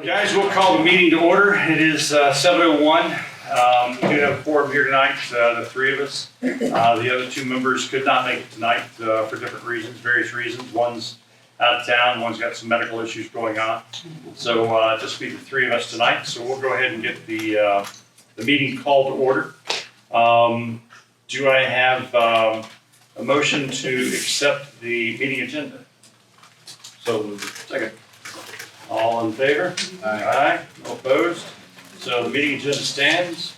Guys, we'll call the meeting to order. It is 7:01. We do have a quorum here tonight, the three of us. The other two members could not make it tonight for different reasons, various reasons. One's out of town, one's got some medical issues going on. So just be the three of us tonight. So we'll go ahead and get the meeting called to order. Do I have a motion to accept the meeting agenda? So moved. Second. All in favor? Aye. No opposed? So the meeting agenda stands.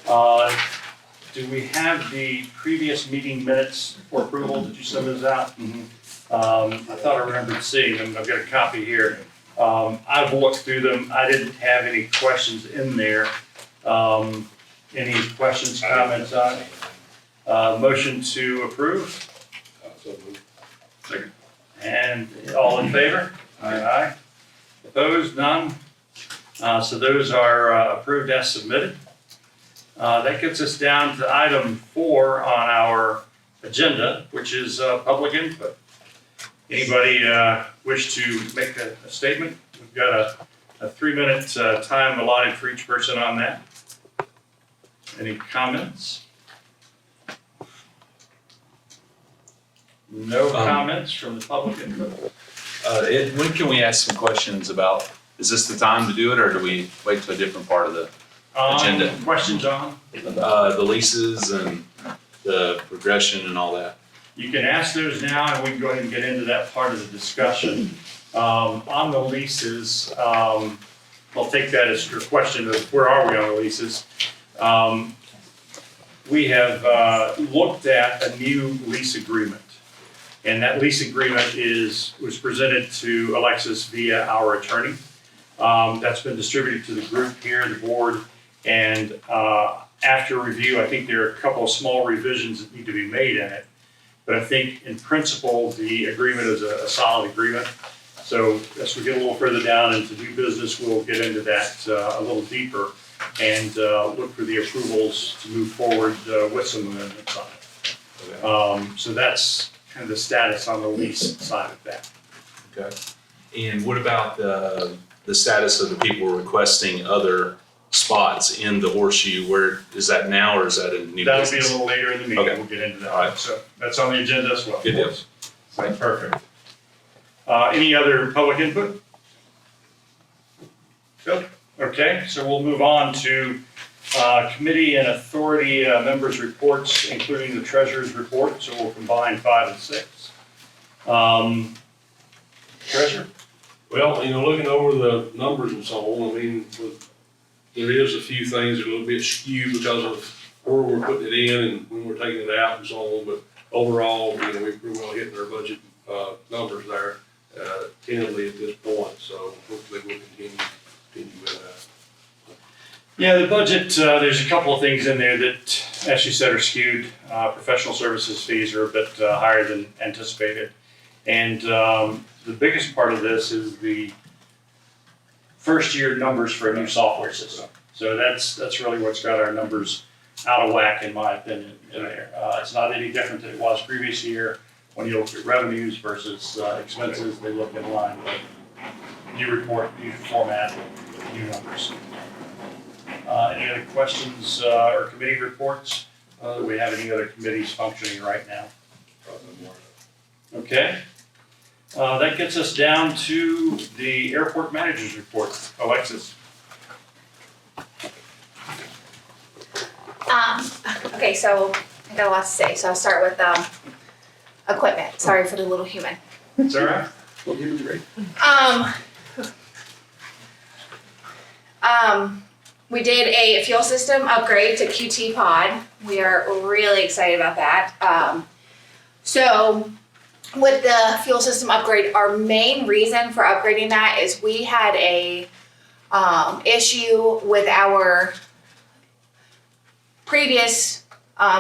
Do we have the previous meeting minutes for approval? Did you send those out? I thought I remembered seeing them. I've got a copy here. I've looked through them. I didn't have any questions in there. Any questions, comments on it? Motion to approve? So moved. Second. And all in favor? Aye. Opposed? None? So those are approved as submitted. That gets us down to item 4 on our agenda, which is public input. Anybody wish to make a statement? We've got a 3-minute time allotted for each person on that. Any comments? No comments from the public input? Ed, when can we ask some questions about, is this the time to do it, or do we wait to a different part of the agenda? Questions on? The leases and the progression and all that? You can ask those now, and we can go ahead and get into that part of the discussion. On the leases, I'll take that as your question of where are we on the leases. We have looked at a new lease agreement. And that lease agreement was presented to Alexis via our attorney. That's been distributed to the group here, the board, and after review, I think there are a couple of small revisions that need to be made in it. But I think in principle, the agreement is a solid agreement. So as we get a little further down into new business, we'll get into that a little deeper and look for the approvals to move forward with some amendments on it. So that's kind of the status on the lease side of that. Okay. And what about the status of the people requesting other spots in the horseshoe? Where is that now, or is that a new That'll business? be a little later in the meeting. Okay. We'll get into that. All right. So that's on the agenda as well. Good deal. Right, perfect. Any other public input? Good. Okay, so we'll move on to committee and authority members' reports, including the treasurer's report. So we'll combine 5 and 6. Treasurer? Well, looking over the numbers and so on, there is a few things that are a little bit skewed because of where we're putting it in and when we're taking it out and so on. But overall, we're pretty well hitting our budget numbers there, tentatively at this point. So hopefully we'll continue with that. Yeah, the budget, there's a couple of things in there that, as you said, are skewed. Professional services fees are a bit higher than anticipated. And the biggest part of this is the first year numbers for a new software system. So that's really what's got our numbers out of whack, in my opinion, in there. It's not any different than it was previous year. When you look at revenues versus expenses, they look in line with new report, new format, new numbers. Any other questions or committee reports? Do we have any other committees functioning right now? Okay. That gets us down to the airport manager's report. Alexis. Okay, so I got a lot to say, so I'll start with equipment. Sorry for the little human. It's all right. We'll give it great. We did a fuel system upgrade to QT Pod. We are really excited about that. So with the fuel system upgrade, our main reason for upgrading that is we had a issue with our previous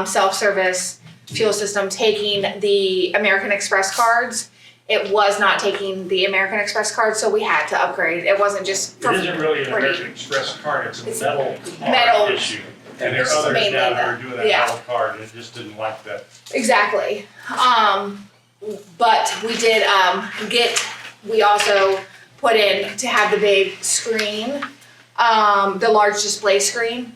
self-service fuel system taking the American Express cards. It was not taking the American Express card, so we had to upgrade. It wasn't just for It isn't really an free. American Express card, it's a metal metal card issue. And there are others mainly now that that, are doing that yeah. metal card, and it just didn't like that. Exactly. But we did we also put in to have the big screen, the large display screen,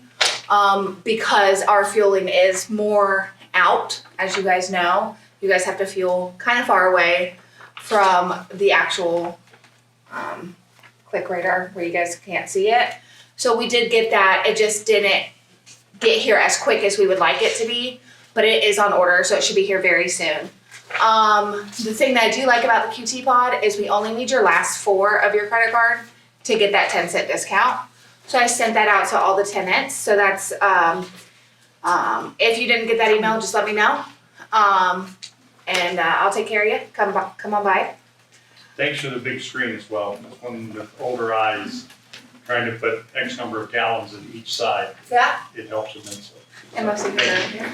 because our fueling is more out, as you guys know. You guys have to fuel kind of far away from the actual click radar where you guys can't see it. So we did get that. It just didn't get here as quick as we would like it to be, but it is on order, so it should be here very soon. The thing that I do like about the QT pod is we only need your last 4 of your credit card to get that 10-cent discount. So I sent that out to all the tenants. So that's, if you didn't get that email, just let me know. And I'll take care of you. Come on by. Thanks for the big screen as well. One with older eyes trying to put X number of gallons in each side, Yeah. it helps immensely. And most of you are here.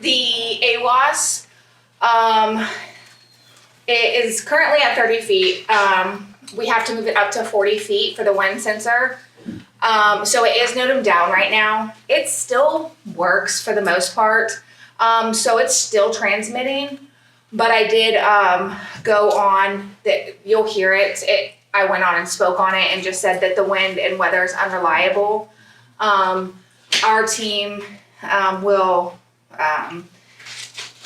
The AWAS, it is currently at 30 feet. We have to move it up to 40 feet for the wind sensor. So it is NOTAM down right now. It still works for the most part. So it's still transmitting, but I did go on that. You'll hear it. I went on and spoke on it and just said that the wind and weather is unreliable. Our team will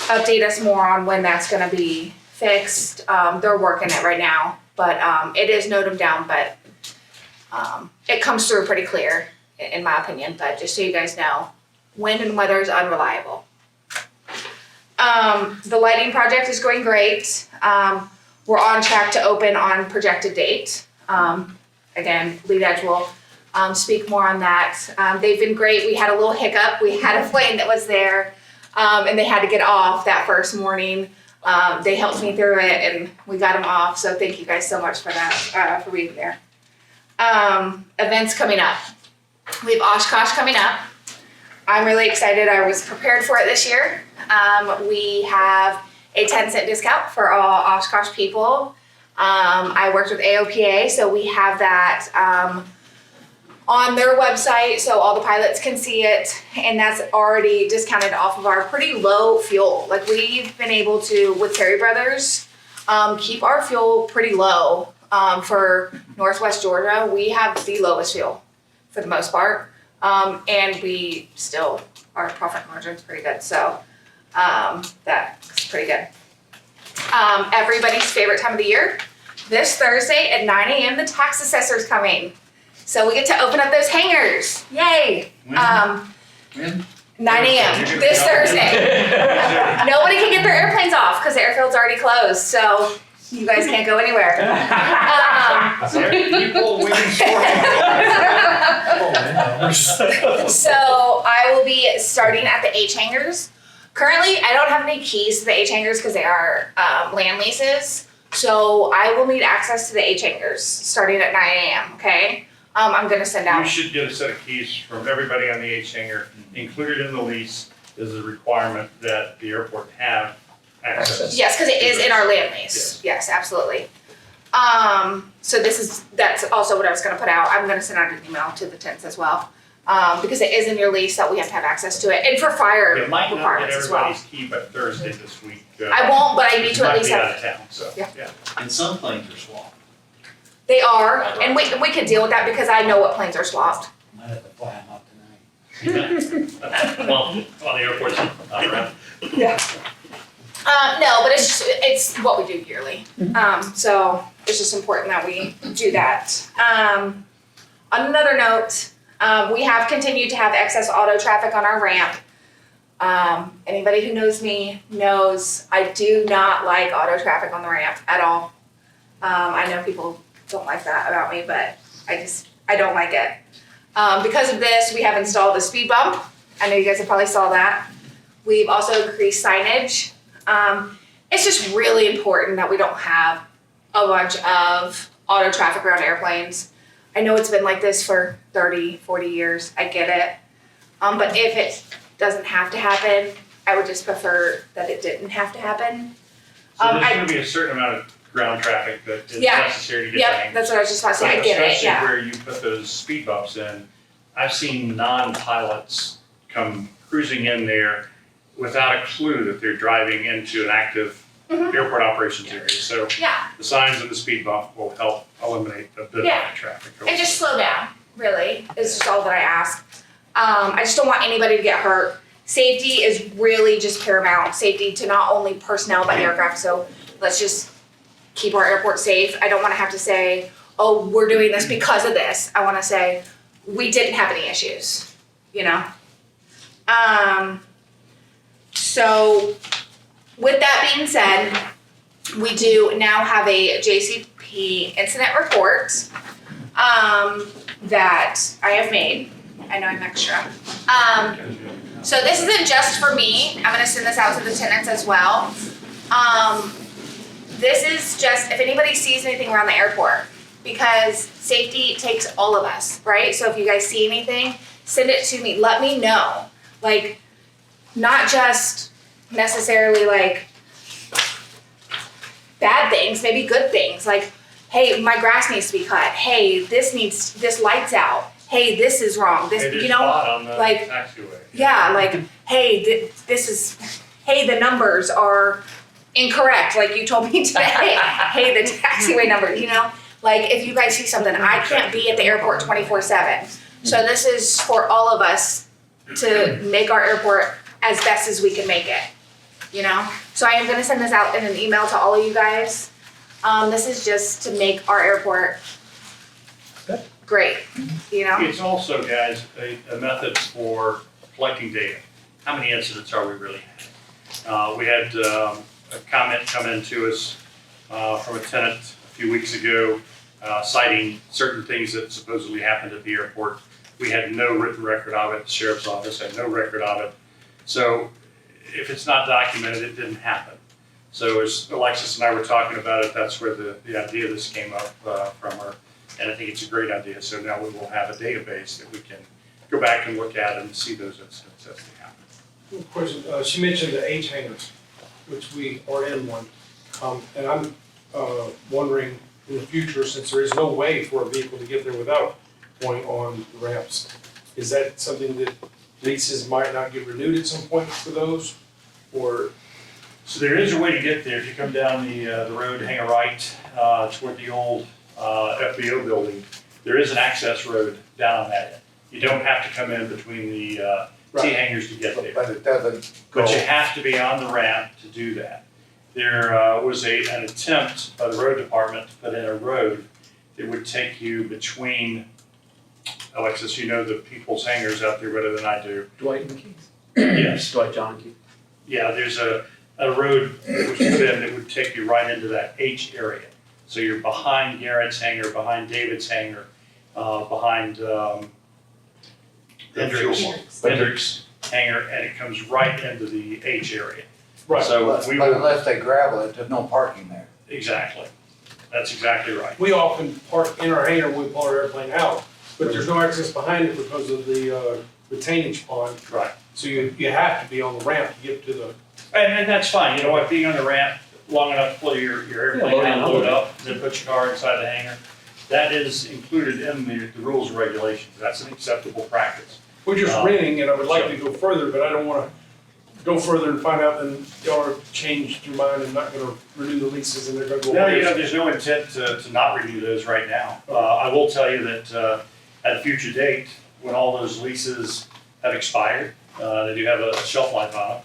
update us more on when that's going to be fixed. They're working it right now, but it is NOTAM down, but it comes through pretty clear in my opinion. But just so you guys know, wind and weather is unreliable. The lighting project is going great. We're on track to open on projected date. Again, Lead Edge will speak more on that. They've been great. We had a little hiccup. We had a plane that was there, and they had to get off that first morning. They helped me through it, and we got them off. So thank you guys so much for that, for being there. Events coming up. We have Oshkosh coming up. I'm really excited. I was prepared for it this year. We have a 10-cent discount for all Oshkosh people. I worked with AOPA, so we have that on their website so all the pilots can see it, and that's already discounted off of our pretty low fuel. Like we've been able to, with Terry Brothers, keep our fuel pretty low. For Northwest Georgia, we have the lowest fuel for the most part. And we still, our profit margin's pretty good. So that's pretty good. Everybody's favorite time of the year, this Thursday at 9 a.m. the tax assessor's coming. So we get to open up those hangars. Yay. When? 9 a.m. this Thursday. Nobody can get their airplanes off because the airfield's already closed. So you guys can't go anywhere. So I will be starting at the H hangars. Currently, I don't have any keys to the H hangars because they are land leases. So I will need access to the H hangars starting at 9 a.m. Okay. I'm gonna send out. You should get a set of keys from everybody on the H hangar. Included in the lease is a requirement that the airport have access. Yes, because it is in our land lease. Yes, absolutely. So that's also what I was gonna put out. I'm gonna send out an email to the tents as well. Because it is in your lease that we have to have access to it, and for fire It might not get requirements as well. everybody's key by Thursday this week. I won't, but I need to at least You might have. be out of town, so, Yeah. yeah. And some planes are swapped. They are, and we can deal with that because I know what planes are swapped. Might have to fly them up tonight. Well, on the airport's not around. Yeah. No, but it's what we do yearly. So it's just important that we do that. On another note, we have continued to have excess auto traffic on our ramp. Anybody who knows me knows I do not like auto traffic on the ramp at all. I know people don't like that about me, but I don't like it. Because of this, we have installed a speed bump. I know you guys have probably saw that. We've also increased signage. It's just really important that we don't have a bunch of auto traffic around airplanes. I know it's been like this for 30, 40 years. I get it. But if it doesn't have to happen, I would just prefer that it didn't have to happen. So there's gonna be a certain amount of ground traffic that is Yeah. necessary to get Yep, things. that's what I was just about to say. I get it, Especially yeah. where you put those speed bumps in. I've seen non-pilots come cruising in there without a clue that they're driving into an active airport operations area. So Yeah, the signs and the speed bump will help eliminate a bit of Yeah. that traffic. and just slow down, really, is just all that I ask. I just don't want anybody to get hurt. Safety is really just paramount, safety to not only personnel but aircraft, so let's just keep our airport safe. I don't wanna have to say, oh, we're doing this because of this. I wanna say, we didn't have any issues, you know? So with that being said, we do now have a JCP incident report, that I have made. I know I'm extra. So this isn't just for me. I'm gonna send this out to the tenants as well. This is just if anybody sees anything around the airport, because safety takes all of us, right? So if you guys see anything, send it to me. Let me know. Like, not just necessarily like bad things, maybe good things. Like, hey, my grass needs to be cut. Hey, this light's out. Hey, this is wrong. This, Hey, there's you a know, spot on the like, taxiway. yeah, like, hey, hey, the numbers are incorrect, like you told me today. Hey, the taxiway number, you know? Like, if you guys see something, I can't be at the airport 24/7. So this is for all of us to make our airport as best as we can make it, you know? So I am gonna send this out in an email to all of you guys. This is just to make our airport great, you know? It's also, guys, a method for collecting data. How many incidents are we really having? We had a comment come in to us from a tenant a few weeks ago citing certain things that supposedly happened at the airport. We had no written record of it. The sheriff's office had no record of it. So if it's not documented, it didn't happen. So as Alexis and I were talking about it, that's where the idea of this came up from her. And I think it's a great idea. So now we will have a database that we can go back and look at and see those incidents as they happen. Question, she mentioned the H hangars, which we are in one. And I'm wondering in the future, since there is no way for a vehicle to get there without going on the ramps, is that something that leases might not get renewed at some point for those? Or, So there is a way to get there. If you come down the road, hang a right toward the old FBO building, there is an access road down on that end. You don't have to come in between the T Right. hangars to get there. But it doesn't go. But you have to be on the ramp to do that. There was an attempt by the road department to put in a road that would take you between, Alexis, you know the people's hangars out there better than I do. Dwight and Keith. Yes. Dwight, John and Keith. Yeah, there's a road that was put in that would take you right into that H area. So you're behind Garrett's hangar, behind David's hangar, behind Hendricks hangar, and it comes right into the H area. right, So But we will, unless they gravel it, there's no parking there. exactly. That's exactly right. we often park in our hangar when we pull our airplane out, but there's no access behind it because of the retainage pond. Right. So you have to be on the ramp to get to the, And that's fine, you know what, being on the ramp long enough to pull your airplane load out, and load unload. up, then put your car inside the hangar, that is included in the rules and regulations. That's an acceptable practice. we're just renting, and I would like to go further, but I don't wanna go further and find out then y'all have changed your mind and not gonna renew the leases and they're gonna go No, away. you know, there's no intent to not renew those right now. I will tell you that at a future date, when all those leases have expired, they do have a shelf life on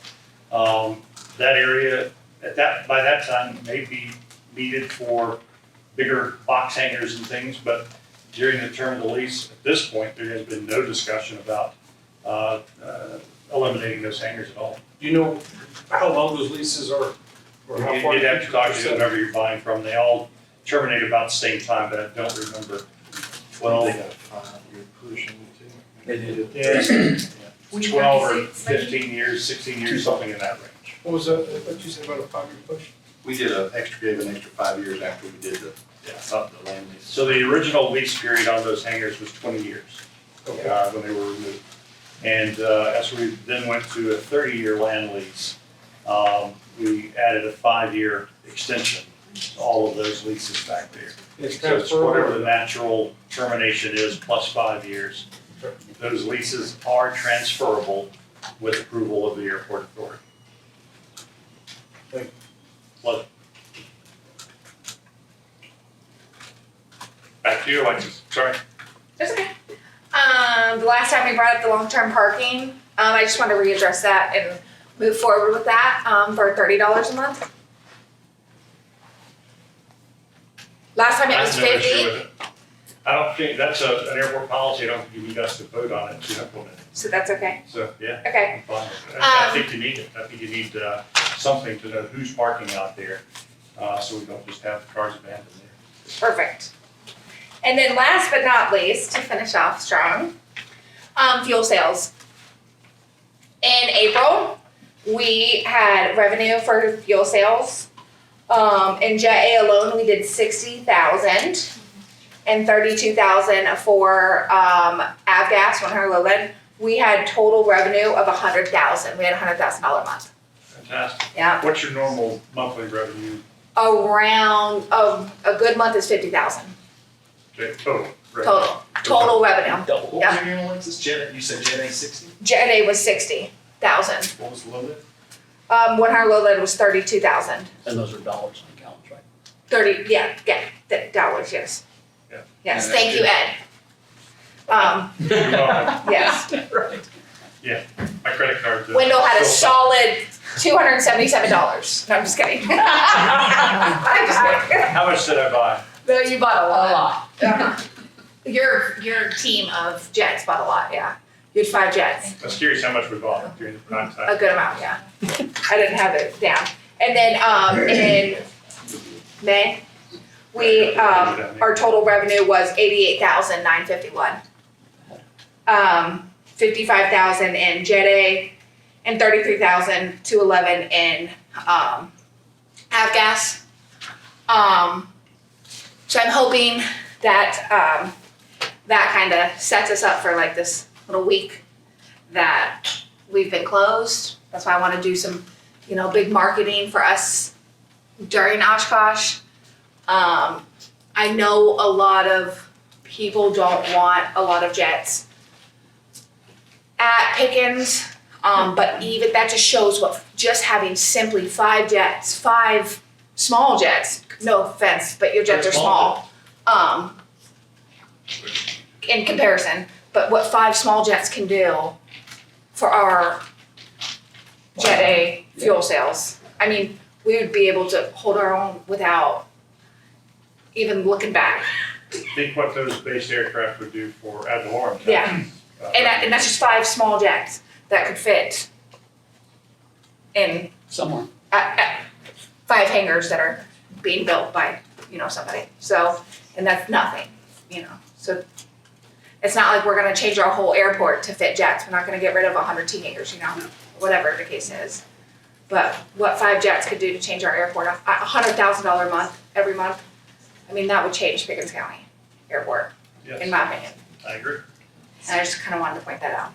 them. That area, by that time, may be needed for bigger box hangers and things, but during the term of the lease, at this point, there has been no discussion about eliminating those hangers at all. Do you know how long those leases are, or how far? You'd have to talk to whoever you're buying from. They all terminate about the same time, but I don't remember. 12, They got a 5-year push on it too. They do. yeah, 12 or 15 years, 16 years, something in that range. What was that, what you said about a 5-year push? We did gave an extra 5 years after we did the land lease. So the original lease period on those hangars was 20 years Okay. when they were removed. And as we then went to a 30-year land lease, we added a 5-year extension to all of those leases back there. It's So it's whatever the transferable. natural termination is plus 5 years. Those leases are transferable with approval of the airport authority. Was it? Back to you, Alexis. Sorry. That's okay. The last time we brought up the long-term parking, I just want to readdress that and move forward with that, for $30 a month. Last time it I was have no issue 50, with it. I don't think, that's an airport policy. I don't think you need us to vote on it to implement it. so that's okay. So, yeah. Okay, I'm fine with it. I think you need it. I think you need something to know who's parking out there, so we don't just have the cars abandoned there. perfect. And then last but not least, to finish off strong, fuel sales. In April, we had revenue for fuel sales. In Jet A alone, we did 60,000 and 32,000 for avgas, 100 low lead. We had total revenue of 100,000. We had $100,000 a month. Fantastic. Yeah, What's your normal monthly revenue? around a good month is 50,000 Total. revenue? total revenue. Double. What Yeah. was your name, Alexis? Jen, you said Jen A 60? Jet A was 60,000. What was the low bit? 100 low lead was 32,000. And those are dollars on gallons, right? 30, dollars, yes. Yeah. Yes, And thank you, Ed. You're welcome. Right. Yes. My credit card. Wendell had a still- solid $277. No, I'm just kidding. I'm just kidding. How much did I buy? No, you bought a A lot. lot. Uh-huh. Your team of jets bought a lot, yeah. You had 5 jets, I was curious how much we bought during the prime a time. good amount, yeah. I didn't have it down. And then, in May, we, our total revenue was 88,951. 55,000 in Jet A and 33,211 in, avgas. So I'm hoping that, that kind of sets us up for like this little week that we've been closed. That's why I want to do some, big marketing for us during Oshkosh. I know a lot of people don't want a lot of jets at Pickens, but even that just shows what just having simply 5 jets, 5 small jets. No offense, but your jets are They're small small. In comparison, but what 5 small jets can do for our Jet A fuel sales. I mean, we would be able to hold our own without even looking back. Think what those based aircraft would do for ad valorem. Yeah. And that's just 5 small jets that could fit in Somewhere. 5 hangars that are being built by, somebody. So, and that's nothing, so it's not like we're gonna change our whole airport to fit jets. We're not gonna get rid of 100 T hangars, whatever the case is. But what 5 jets could do to change our airport, $100,000 a month, every month, I mean, that would change Pickens County Airport, in Yes, my opinion. I agree. And I just kind of wanted to point that out.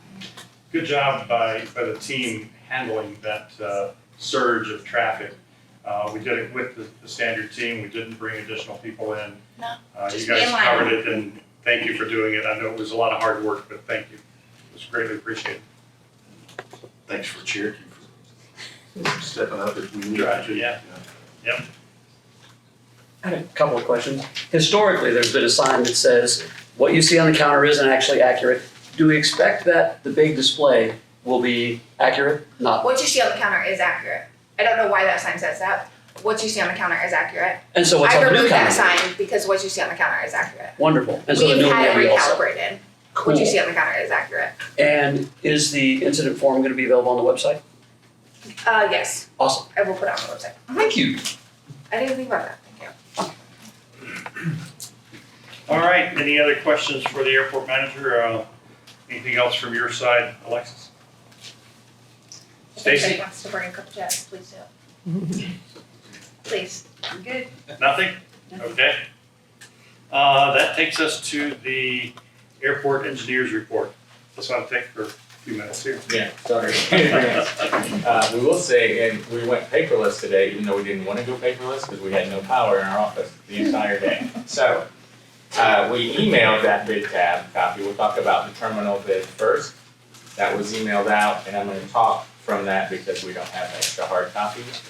Good job by the team handling that surge of traffic. We did it with the standard team. We didn't bring additional people in. No, You just guys inline. covered it, and thank you for doing it. I know it was a lot of hard work, but thank you. It was greatly appreciated. Thanks for Cherokee for stepping up if we need Right, to. yeah. I had a couple of questions. Historically, there's been a sign that says, what you see on the counter isn't actually accurate. Do we expect that the big display will be accurate? Not. What you see on the counter is accurate. I don't know why that sign says that. What you see on the counter is accurate. And so what's I on the new removed that counter? sign because what you see on the counter is accurate. Wonderful. And so the We've new one had will it be also. recalibrated. Cool. What you see on the counter is accurate. And is the incident form going to be available on the website? Yes, Awesome. I will put it on the website. Thank you. I didn't think about that, thank you. All right, any other questions for the airport manager? Anything else from your side, Alexis? If anybody Stacy? wants to bring a couple jets, please do. Please. I'm good. Nothing? Okay. That takes us to the airport engineers report. That's what I'll take for a few minutes here. Yeah, sorry. We will say, and we went paperless today, even though we didn't want to go paperless because we had no power in our office the entire day. So, we emailed that bid tab copy. We'll talk about the terminal bid first. That was emailed out, and I'm going to talk from that because we don't have extra hard copies.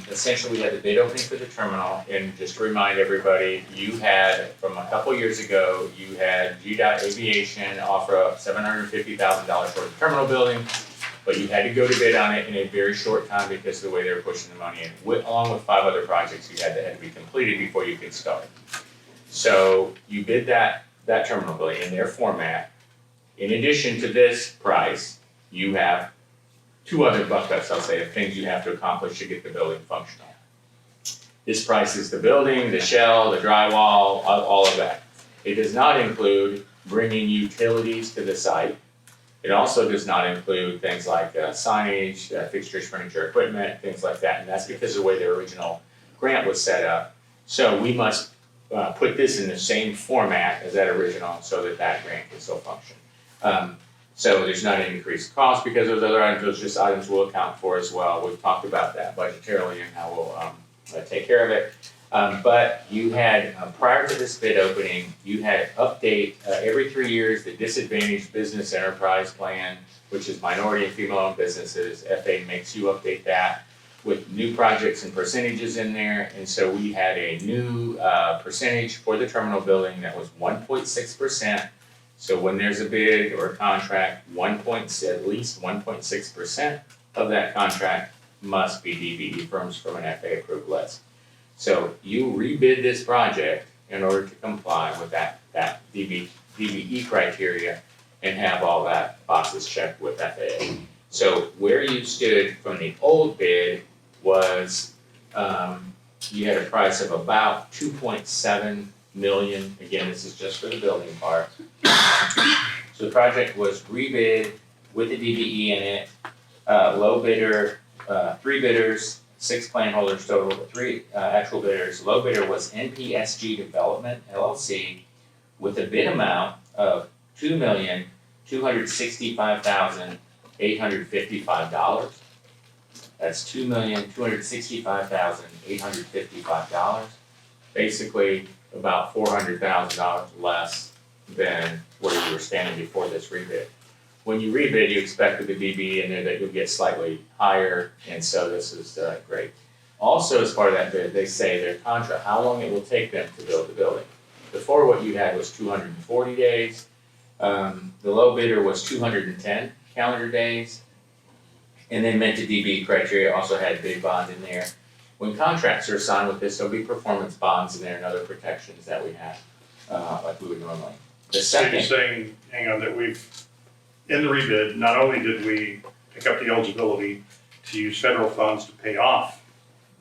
Essentially, we had the bid opening for the terminal, and just to remind everybody, you had, from a couple years ago, you had GDOT Aviation offer up $750,000 for the terminal building, but you had to go to bid on it in a very short time because of the way they were pushing the money in, along with 5 other projects you had that had to be completed before you could start. So you bid that terminal building in their format. In addition to this price, you have 2 other buckets, I'll say, of things you have to accomplish to get the building functional. This price is the building, the shell, the drywall, all of that. It does not include bringing utilities to the site. It also does not include things like signage, fixtures, furniture, equipment, things like that, and that's because of the way the original grant was set up. So we must put this in the same format as that original so that that grant can still function. So there's not an increased cost because those other items, those just items we'll account for as well. We've talked about that budgetarily and how we'll take care of it. But you had, prior to this bid opening, you had update every 3 years the Disadvantaged Business Enterprise Plan, which is minority and female-owned businesses. FA makes you update that with new projects and percentages in there. And so we had a new percentage for the terminal building that was 1.6%. So when there's a bid or a contract, at least 1.6% of that contract must be DBE firms from an FA approved list. So you rebid this project in order to comply with that DBE criteria and have all that boxes checked with FAA. So where you stood from the old bid was, you had a price of about 2.7 million. Again, this is just for the building part. So the project was rebid with the DBE in it, low bidder, 3 bidders, 6 plan holders total, 3 actual bidders. Low bidder was NPSG Development LLC with a bid amount of $2,265,855. That's $2,265,855. Basically, about $400,000 less than where you were standing before this rebid. When you rebid, you expect with the DB in there that you'll get slightly higher, and so this is great. Also, as part of that bid, they say their contract, how long it will take them to build the building. Before, what you had was 240 days. The low bidder was 210 calendar days. And then meant to DB criteria also had bid bond in there. When contracts are signed with this, there'll be performance bonds in there and other protections that we have, like we would normally. The So you're second, saying, hang on, that we've, in the rebid, not only did we pick up the eligibility to use federal funds to pay off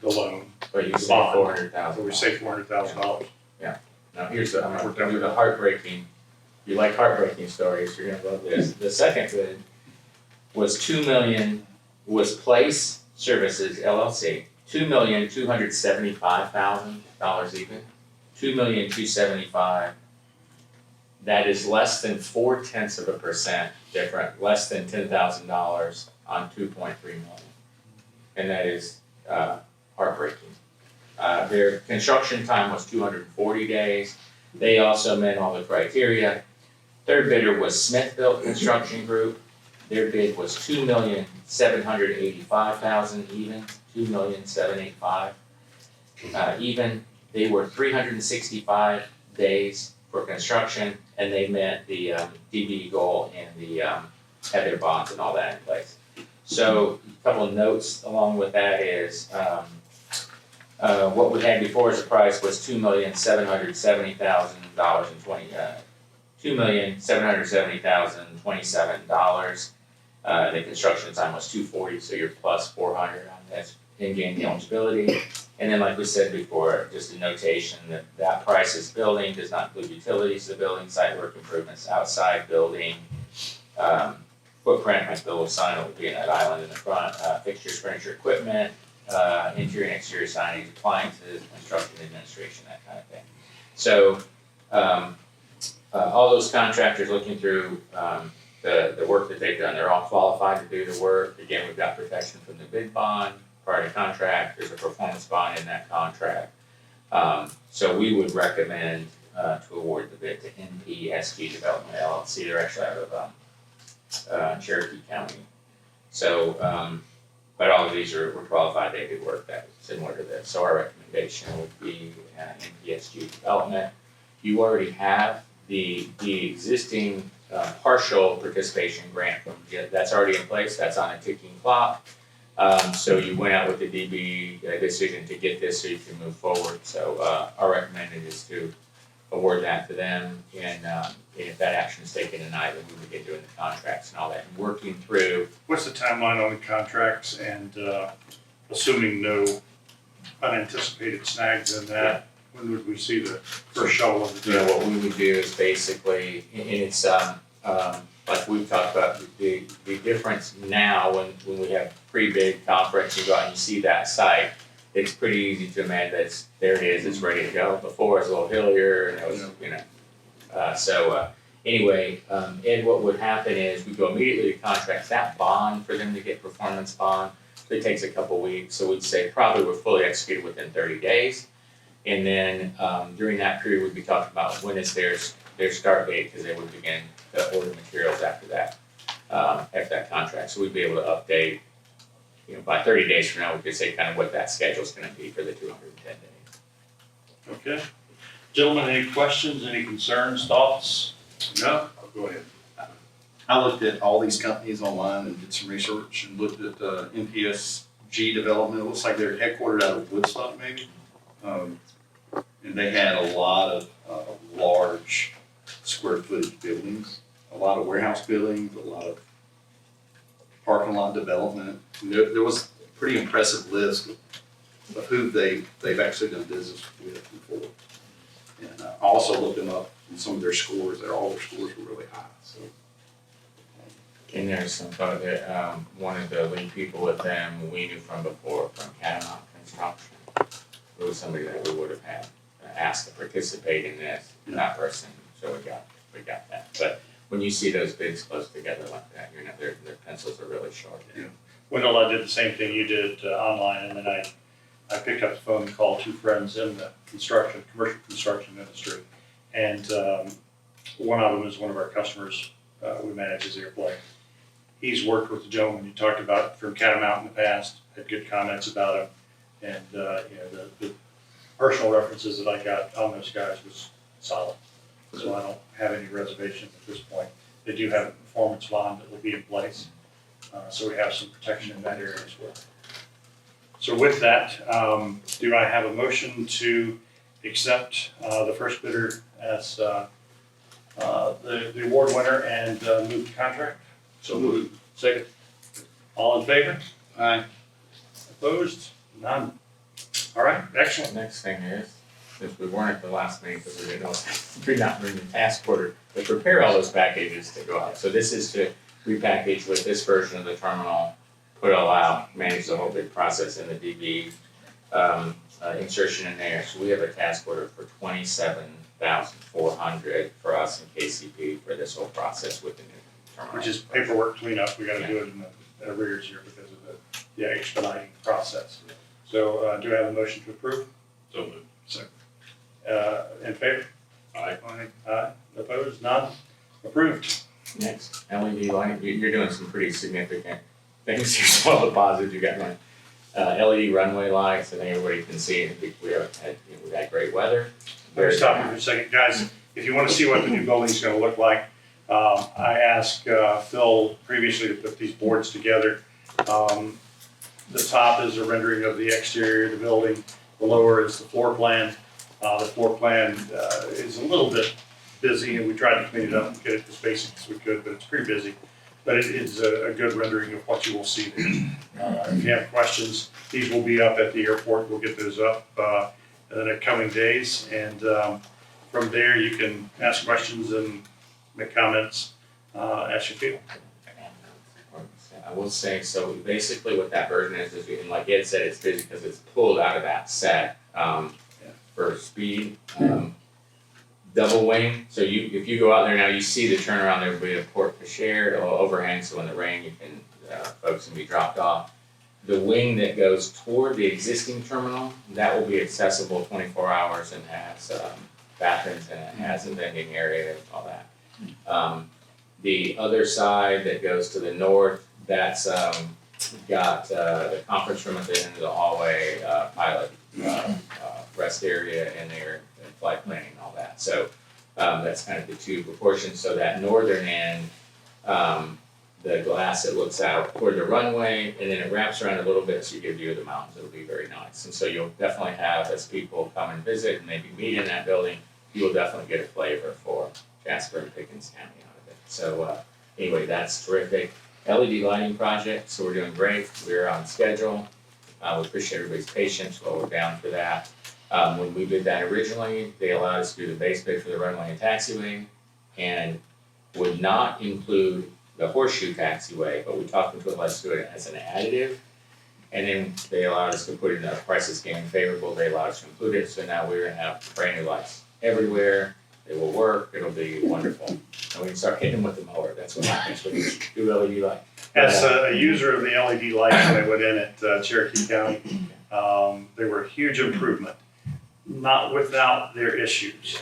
the loan, but you say bond, $400,000. but we saved $400,000. Now here's the, I'm gonna do the heartbreaking, you like heartbreaking stories, you're gonna love this. The second bid was was Place Services LLC, $2,275,000 even, $2,275,000. That is less than 0.4% different, less than $10,000 on 2.3 million. And that is heartbreaking. Their construction time was 240 days. They also met all the criteria. Third bidder was Smith-Built Construction Group. Their bid was $2,785,000 even, $2,785,000 even. They were 365 days for construction, and they met the DB goal and had their bonds and all that in place. So a couple of notes along with that is what we had before as a price was $2,770,000 $2,770,027. The construction time was 240, so you're plus 400 on this in-game eligibility. And then, like we said before, just a notation that that price is building, does not include utilities, the building, site work improvements, outside building, footprint, like the little sign that would be in that island in the front, fixtures, furniture, equipment, interior and exterior signage, appliances, construction administration, that kind of thing. So, all those contractors looking through the work that they've done, they're all qualified to do the work. Again, we've got protection from the bid bond prior to contract. There's a performance bond in that contract. So we would recommend to award the bid to NPSG Development LLC. They're actually out of Cherokee County. So But all of these were qualified, they did work that was similar to this. So our recommendation would be NPSG development. You already have the existing partial participation grant. That's already in place, that's on a ticking clock. So you went out with the DB decision to get this so you can move forward. So our recommendation is to award that to them, and if that action is taken tonight, then we would get doing the contracts and all that, and working through. What's the timeline on the contracts and assuming no unanticipated snags in that? When would we see the first shovel of the You know, deal? what we would do is basically, and it's, like we've talked about, the difference now when we have pre-bid conference, you go out and you see that site, it's pretty easy to imagine that there it is, it's ready to go. Before it's a little hillier and it was, you know, anyway, Ed, what would happen is we go immediately to contracts, that bond for them to get performance bond, it takes a couple weeks, so we'd say probably we're fully executed within 30 days. And then during that period, we'd be talking about when is their start date, because they would begin to order materials after that contract. So we'd be able to update, you know, by 30 days from now, we could say kind of what that schedule is going to be for the 210 days. Okay. Gentlemen, any questions, any concerns, thoughts? No, I'll go ahead. I looked at all these companies online and did some research and looked at NPSG development. It looks like they're headquartered out of Woodstock, maybe. And they had a lot of large square footage buildings, a lot of warehouse buildings, a lot of parking lot development. And there was a pretty impressive list of who they've actually done business with before. And I also looked them up in some of their scores. All their scores were really high. So And there's some thought that one of the lead people with them we knew from before, from Catamount Construction. It was somebody that we would have had asked to participate in this, that person, so we got that. But when you see those bids close together like that, you know, their pencils are really sharp. Yeah. Wendell, I did the same thing you did online, and then I picked up the phone and called two friends in the commercial construction industry. And one of them is one of our customers. We manage his airplane. He's worked with the gentleman you talked about from Catamount in the past, had good comments about him. And, you know, the personal references that I got on those guys was solid. So I don't have any reservations at this point. They do have a performance bond that will be in place. So we have some protection in that area as well. So with that, do I have a motion to accept the first bidder as the award winner and move the contract? So moved. Second. All in favor? Aye. Opposed? None. All right, excellent. Next thing is, since we weren't at the last meeting because we didn't know, we're not bringing the task order, but prepare all those packages to go out. So this is to repackage with this version of the terminal, put it all out, manage the whole big process in the DB, insertion in there. So we have a task order for $27,400 for us in KCP for this whole process with the new terminal. Which is paperwork cleanup. We gotta do it in the arrears here because of the expediting process. So, do I have a motion to approve? So moved. Second. In favor? Aye. Aye. Opposed? None? Approved. Next, LED lighting, you're doing some pretty significant things here, so all the positives you got going. LED runway lights, I think everybody can see it, we've had great weather. Let me stop you for a second. Guys, if you wanna see what the new building's gonna look like, I asked Phil previously to put these boards together. The top is a rendering of the exterior of the building, the lower is the floor plan. The floor plan is a little bit busy, and we tried to clean it up and get it as basic as we could, but it's pretty busy. But it is a good rendering of what you will see there. If you have questions, these will be up at the airport. We'll get those up in the coming days, and from there you can ask questions and make comments as you feel. I will say, so basically what that version is and like Ed said, it's busy because it's pulled out of that set for speed. Double wing, so if you go out there now, you see the turnaround, there will be a port cochere, overhang, so in the rain you can, folks can be dropped off. The wing that goes toward the existing terminal, that will be accessible 24 hours and has bathrooms and it has a vending area and all that. The other side that goes to the north, that's we've got, the conference room at the end of the hallway, pilot, rest area in there, and flight planning and all that. So, that's kind of the two proportions. So that northern end, the glass that looks out toward the runway, and then it wraps around a little bit so you get a view of the mountains. It'll be very nice. And so you'll definitely have, as people come and visit and maybe meet in that building, you will definitely get a flavor for Jasper and Pickens County out of it. So anyway, that's terrific. LED lighting project, so we're doing great. We're on schedule. We appreciate everybody's patience while we're down for that. When we did that originally, they allowed us to do the base bid for the runway and taxiway and would not include the horseshoe taxiway, but we talked them to let us do it as an additive. And then they allowed us to put in the prices came favorable, they allowed us to include it, so now we're gonna have brand new lights everywhere. They will work, it'll be wonderful. And we can start hitting them with the mower, that's what happens when you do LED light. As a user of the LED lights when I went in at Cherokee County, they were a huge improvement, not without their issues.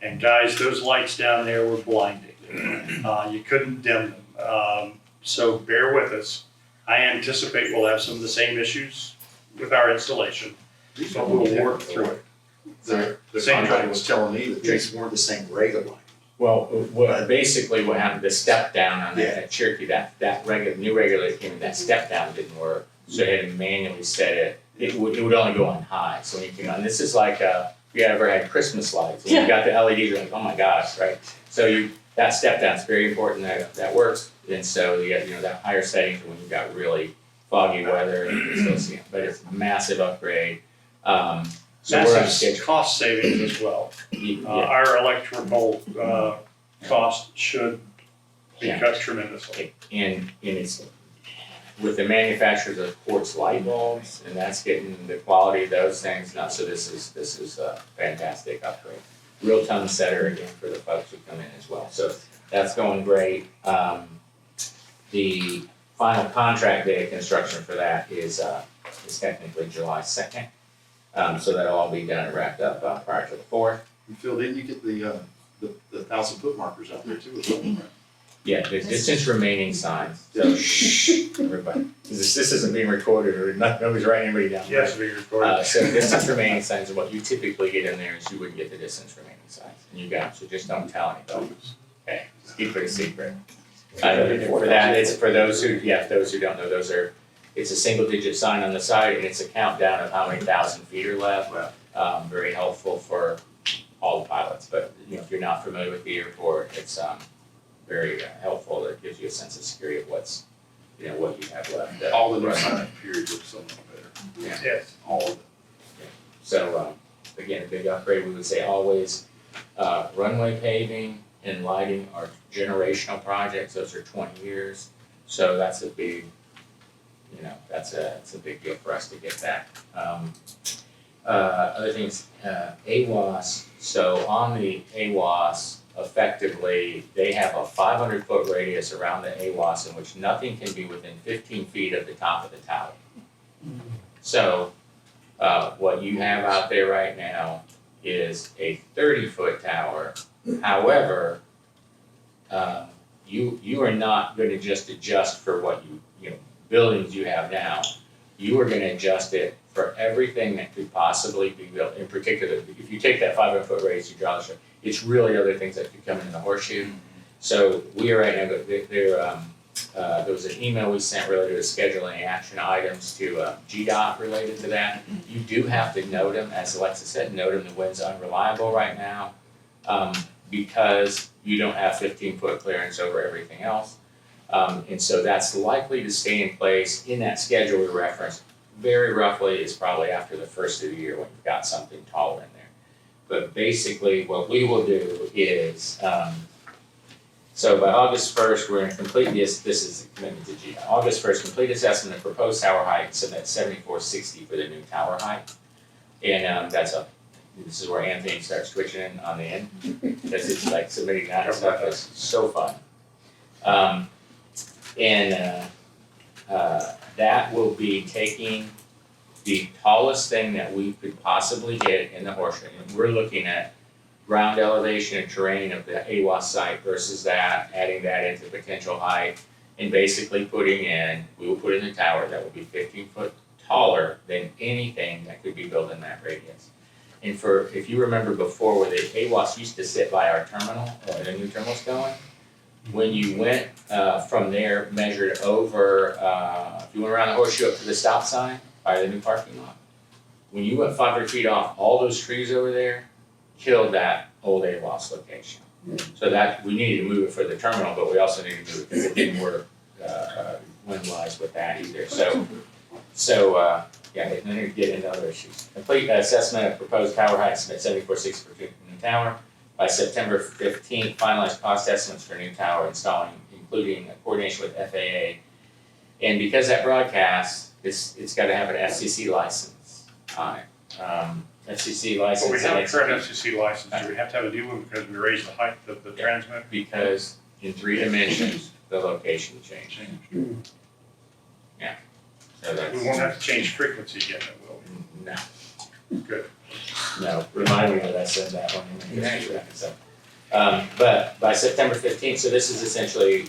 And guys, those lights down there were blinding. You couldn't dim them. So bear with us. I anticipate we'll have some of the same issues with our installation, but we'll work through it. The Same contractor thing. was telling me that these weren't the same regular light. Well, basically what happened, the step down on that Cherokee, that new regulator came in, that step down didn't work. So they had to manually set it, it would only go on high, so when you came on, this is like, if you ever had Christmas lights, when you got the LEDs, you're like, oh my gosh, right? So that step down's very important, that works, and so you get, that higher settings when you've got really foggy weather, and you can still see it, but it's a massive upgrade. So we're on Massive schedule. cost savings as well. Yeah. Our electrical cost should be Yeah. cut tremendously. And it's with the manufacturers of quartz light bulbs, and that's getting the quality of those things now. So this is a fantastic upgrade. Real tone setter again for the folks who come in as well. So that's going great. The final contract day of construction for that is technically July 2nd. So that'll all be done and wrapped up prior to the 4th. And Phil, didn't you get the 1,000-foot markers out there too as well, right? Yeah, the distance remaining signs, so shh, everybody, this isn't being recorded or nobody's writing anybody down. Yes, we recorded. So distance remaining signs, and what you typically get in there is you wouldn't get the distance remaining signs, and you got them, so just don't tell anybody. Okay, just keep it a secret. For that, it's for those who don't know, it's a single digit sign on the side, and it's a countdown of how many thousand feet are left. Very helpful for all the pilots, but if you're not familiar with the airport, it's very helpful. It gives you a sense of security of what you have left. All the new sign period looks so much better. Yes. All of it. So, again, a big upgrade, we would say always, runway paving and lighting are generational projects, those are 20 years. So that's a big, that's a big deal for us to get that. Other things, AWAS, so on the AWAS, effectively, they have a 500-foot radius around the AWAS in which nothing can be within 15 feet of the top of the tower. So, what you have out there right now is a 30-foot tower. However, you are not going to just adjust for what buildings you have now. You are going to adjust it for everything that could possibly be built. In particular, if you take that 500-foot radius, you draw the strip, it's really other things that could come in the horseshoe. So we are right now, there was an email we sent related to scheduling action items to GDOT related to that. You do have to note them, as Alexa said, note them, the wind's unreliable right now because you don't have 15-foot clearance over everything else. And so that's likely to stay in place in that schedule we referenced. Very roughly is probably after the first of the year when you've got something taller in there. But basically what we will do is, so by August 1st, we're going to complete this is a commitment to GDOT. August 1st, complete assessment of proposed tower height and submit 7460 for the new tower height. And this is where Anthony starts twitching in on the end, because it's like submitting that stuff is so fun. That will be taking the tallest thing that we could possibly get in the horseshoe. And we're looking at ground elevation and terrain of the AWAS site versus that, adding that into potential height, and basically we will put in a tower that will be 15 foot taller than anything that could be built in that radius. And if you remember before where the AWAS used to sit by our terminal, where the new terminal's going, when you went from there, measured over, if you went around the horseshoe up to the stop sign by the new parking lot, when you went 500 feet off, all those trees over there killed that old AWAS location. So that, we needed to move it for the terminal, but we also needed to move it because it didn't work wind-wise with that either. So yeah, and then we get into other issues. Complete assessment of proposed tower height, submit 74.6 for new tower. By September 15th, finalize cost estimates for new tower installing, including coordination with FAA. And because that broadcast, it's got to have an FCC license on it. FCC license. But we have a and current FCC license, do we have to have a new one because we raised the height of the transmitter? because in 3 dimensions, the location changed. Yeah, so that's. We won't have to change frequency yet, will we? No. Good. No, remind me that I said that one. So, but by September 15th, so this is essentially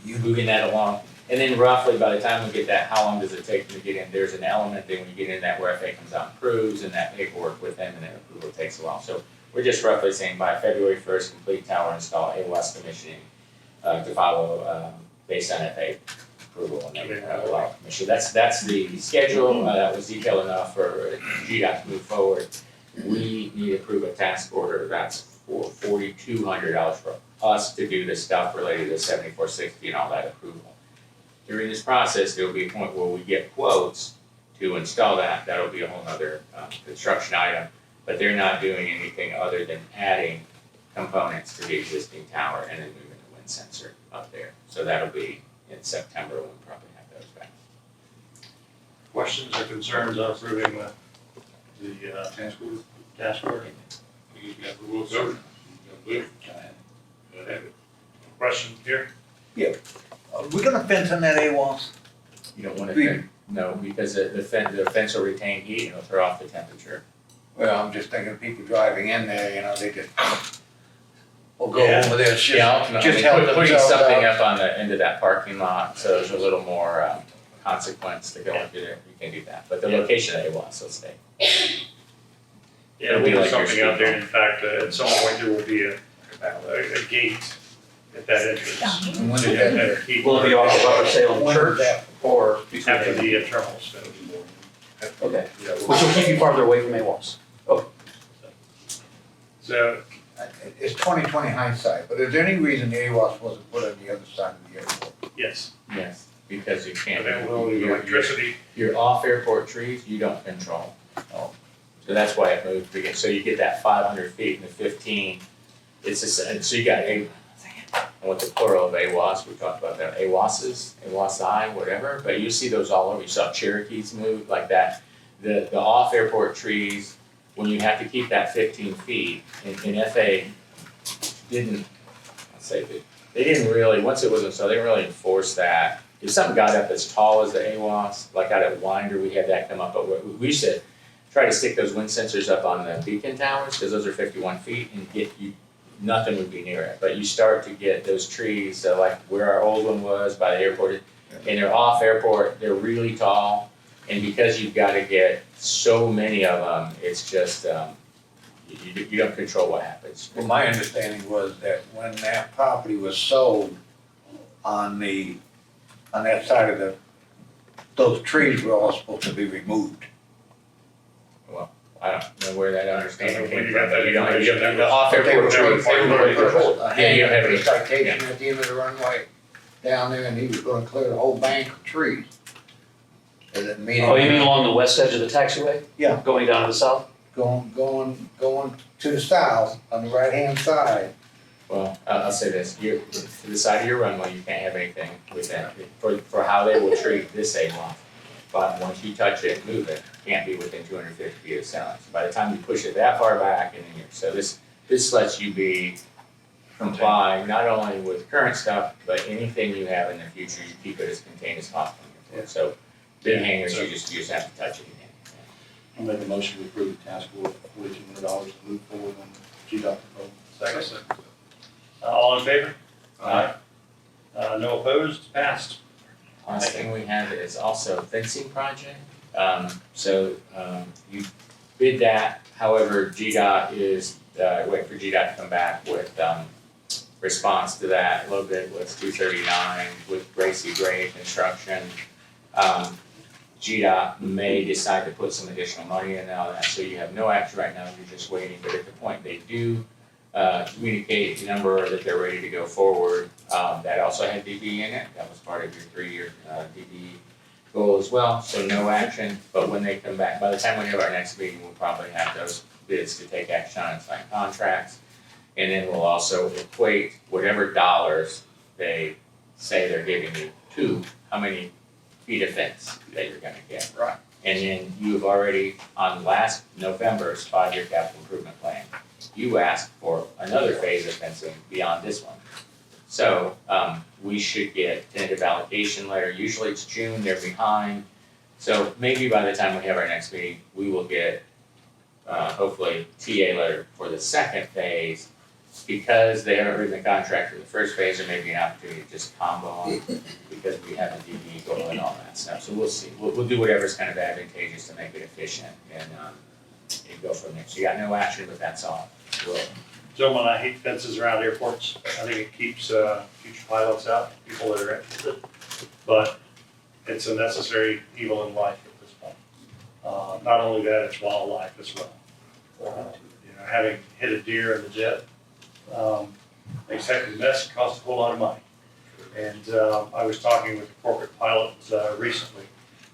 moving that along. And then roughly by the time we get that, how long does it take to get in? There's an element then when you get in that where FAA comes out and approves and that paperwork with them and then approval takes a while. So we're just roughly saying by February 1st, complete tower install, AWAS commissioning to follow based on FAA approval and then allow commission. That's the schedule. That was detailed enough for GDOT to move forward. We need to approve a task order that's for $4,200 for us to do the stuff related to 7460 and all that approval. During this process, there will be a point where we get quotes to install that. That'll be a whole other construction item, but they're not doing anything other than adding components to the existing tower and then moving the wind sensor up there. So that'll be in September when we probably have those back. Questions or concerns on approving the task order? You got the rules, sir. Question here? Are we gonna fence in that AWAS? You don't want to, no, because the fence will retain heat and it'll throw off the temperature. Well, I'm just thinking of people driving in there, you know, they just, will go Yeah. over there, Ultimately, just help putting themselves something out. up on the end of that parking lot, so there's a little more consequence to going through there, you can do that. But the location of AWAS will stay. Yeah, It'll we'll be do like your something out speed there. In fact, at some point there will be a gate at that entrance. And when So you did have that, better heat Will it be off of Upper Salem when Church did that, or between? after the terminal's finished. Okay, Yeah, we'll- which will keep you farther away from AWAS. So, it's 20/20 hindsight, but is there any reason the AWAS wasn't put on the other side of the airport? yes, Yes, because you can't. availability of electricity. Your off-airport trees, you don't control. So that's why it moved, because, so you get that 500 feet and the 15, it's just, so you got and what's the plural of AWAS, we talked about that, AWASs, AWASI, whatever, but you see those all over, you saw Cherokees move like that. The off-airport trees, when you have to keep that 15 feet, and FAA didn't, they didn't really, once it was installed, they didn't really enforce that. If something got up as tall as the AWAS, like out at Winder, we had that come up, but we used to try to stick those wind sensors up on the beacon towers, because those are 51 feet, and nothing would be near it. But you start to get those trees, like where our old one was by the airport, and they're off airport, they're really tall, and because you've got to get so many of them, it's just, you don't control what happens. Well, my understanding was that when that property was sold on that side of those trees were all supposed to be removed. I don't know where that understanding Where came you from, got that but you don't, information. the off But they airport were trees, they were everybody gonna controls. put a Yeah, you don't have any. citation at the end of the runway down there, and he was gonna clear the whole bank of trees. At that meeting. Oh, you mean along the west edge of the taxiway? Yeah. Going down to the south? Going to the south on the right-hand side. Well, I'll say this, to the side of your runway, you can't have anything with that, for how they will treat this AWAS. But once you touch it, move it, can't be within 250 feet of center. So by the time you push it that far back, and then so this lets you comply not only with current stuff, but anything you have in the future, you keep it as contained as possible. So big hangers, you just have to touch it again. I'll make a motion to approve the task order for $4,200 to move forward on GDOT proposal. Second. All in favor? Aye. No opposed, passed. Last thing we have is also a fencing project. You bid that, however, GDOT is, wait for GDOT to come back with, response to that. Low bid was $239 with Gracie Gray Construction. GDOT may decide to put some additional money in on that, so you have no action right now, you're just waiting, but at the point they do communicate the number that they're ready to go forward, that also had DB in it, that was part of your 3-year DB goal as well, so no action, but when they come back, by the time we have our next meeting, we'll probably have those bids to take action on and sign contracts, and then we'll also equate whatever dollars they say they're giving you to how many feet of fence that you're gonna get. Right. And then you've already, on last November's 5-year capital improvement plan, you asked for another phase of fencing beyond this one. So, we should get tentative allocation letter, usually it's June, they're behind. So maybe by the time we have our next meeting, we will get, hopefully, TA letter for the second phase. Because they haven't written the contract for the first phase, there may be an opportunity to just combo them, because we have a DD going and all that stuff, so we'll see. We'll do whatever's kind of advantageous to make it efficient, and go from there. So you got no action, but that's all. Gentlemen, I hate fences around airports. I think it keeps future pilots out, people that are interested. But it's a necessary evil in life at this point. Not only that, it's wildlife as well. Having hit a deer in the jet, makes heck of a mess, costs a whole lot of money. And I was talking with a corporate pilot recently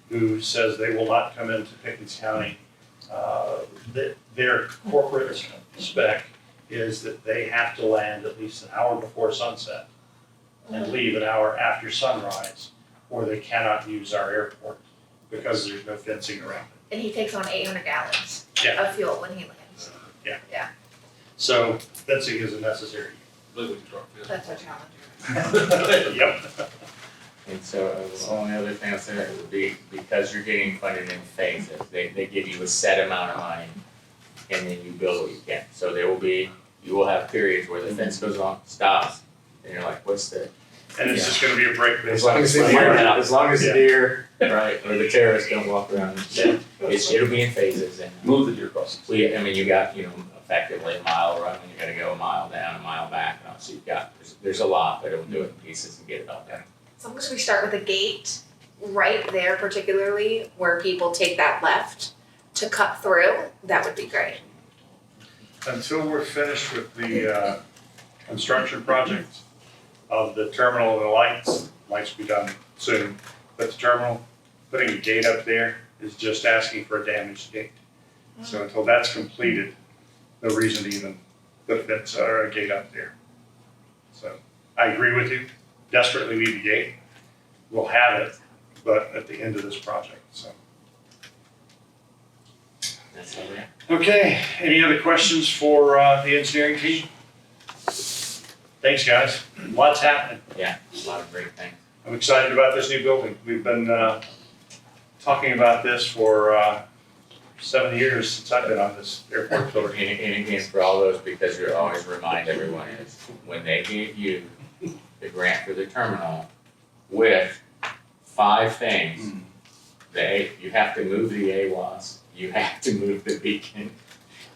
who says they will not come into Pickens County. Their corporate spec is that they have to land at least an hour before sunset and leave an hour after sunrise, or they cannot use our airport because there's no fencing around it. And he takes on 800 gallons Yeah. of fuel when he lands. So fencing is a necessary. Living truck, yeah. That's our challenge. Yep. And so the only other thing I'll say would be, because you're getting funded in phases, they give you a set amount of money, and then you build what you can. So you will have periods where the fence goes on, stops, and you're like, what's the? And it's just gonna be a break. As long as the deer, right, or the terrorists don't walk around, then it'll be in phases, and Move the deer crossings. you got, effectively a mile run, and you gotta go a mile down, a mile back, and so you've got, there's a lot, but it'll do it in pieces and get it all done. As long as we start with a gate right there particularly where people take that left to cut through, that would be great. Until we're finished with the construction project of the terminal and the lights will be done soon, but the terminal, putting a gate up there is just asking for a damaged gate. So until that's completed, no reason to even put a fence or a gate up there. So I agree with you, desperately need a gate. We'll have it, but at the end of this project, so. That's all right. Okay, any other questions for the engineering team? Thanks, guys. Lots happening. Yeah, a lot of great things. I'm excited about this new building. We've been talking about this for 7 years since I've been on this airport building. And again, for all those, because you always remind everyone is, when they gave you the grant for the terminal with 5 things, you have to move the AWAS, you have to move the beacon,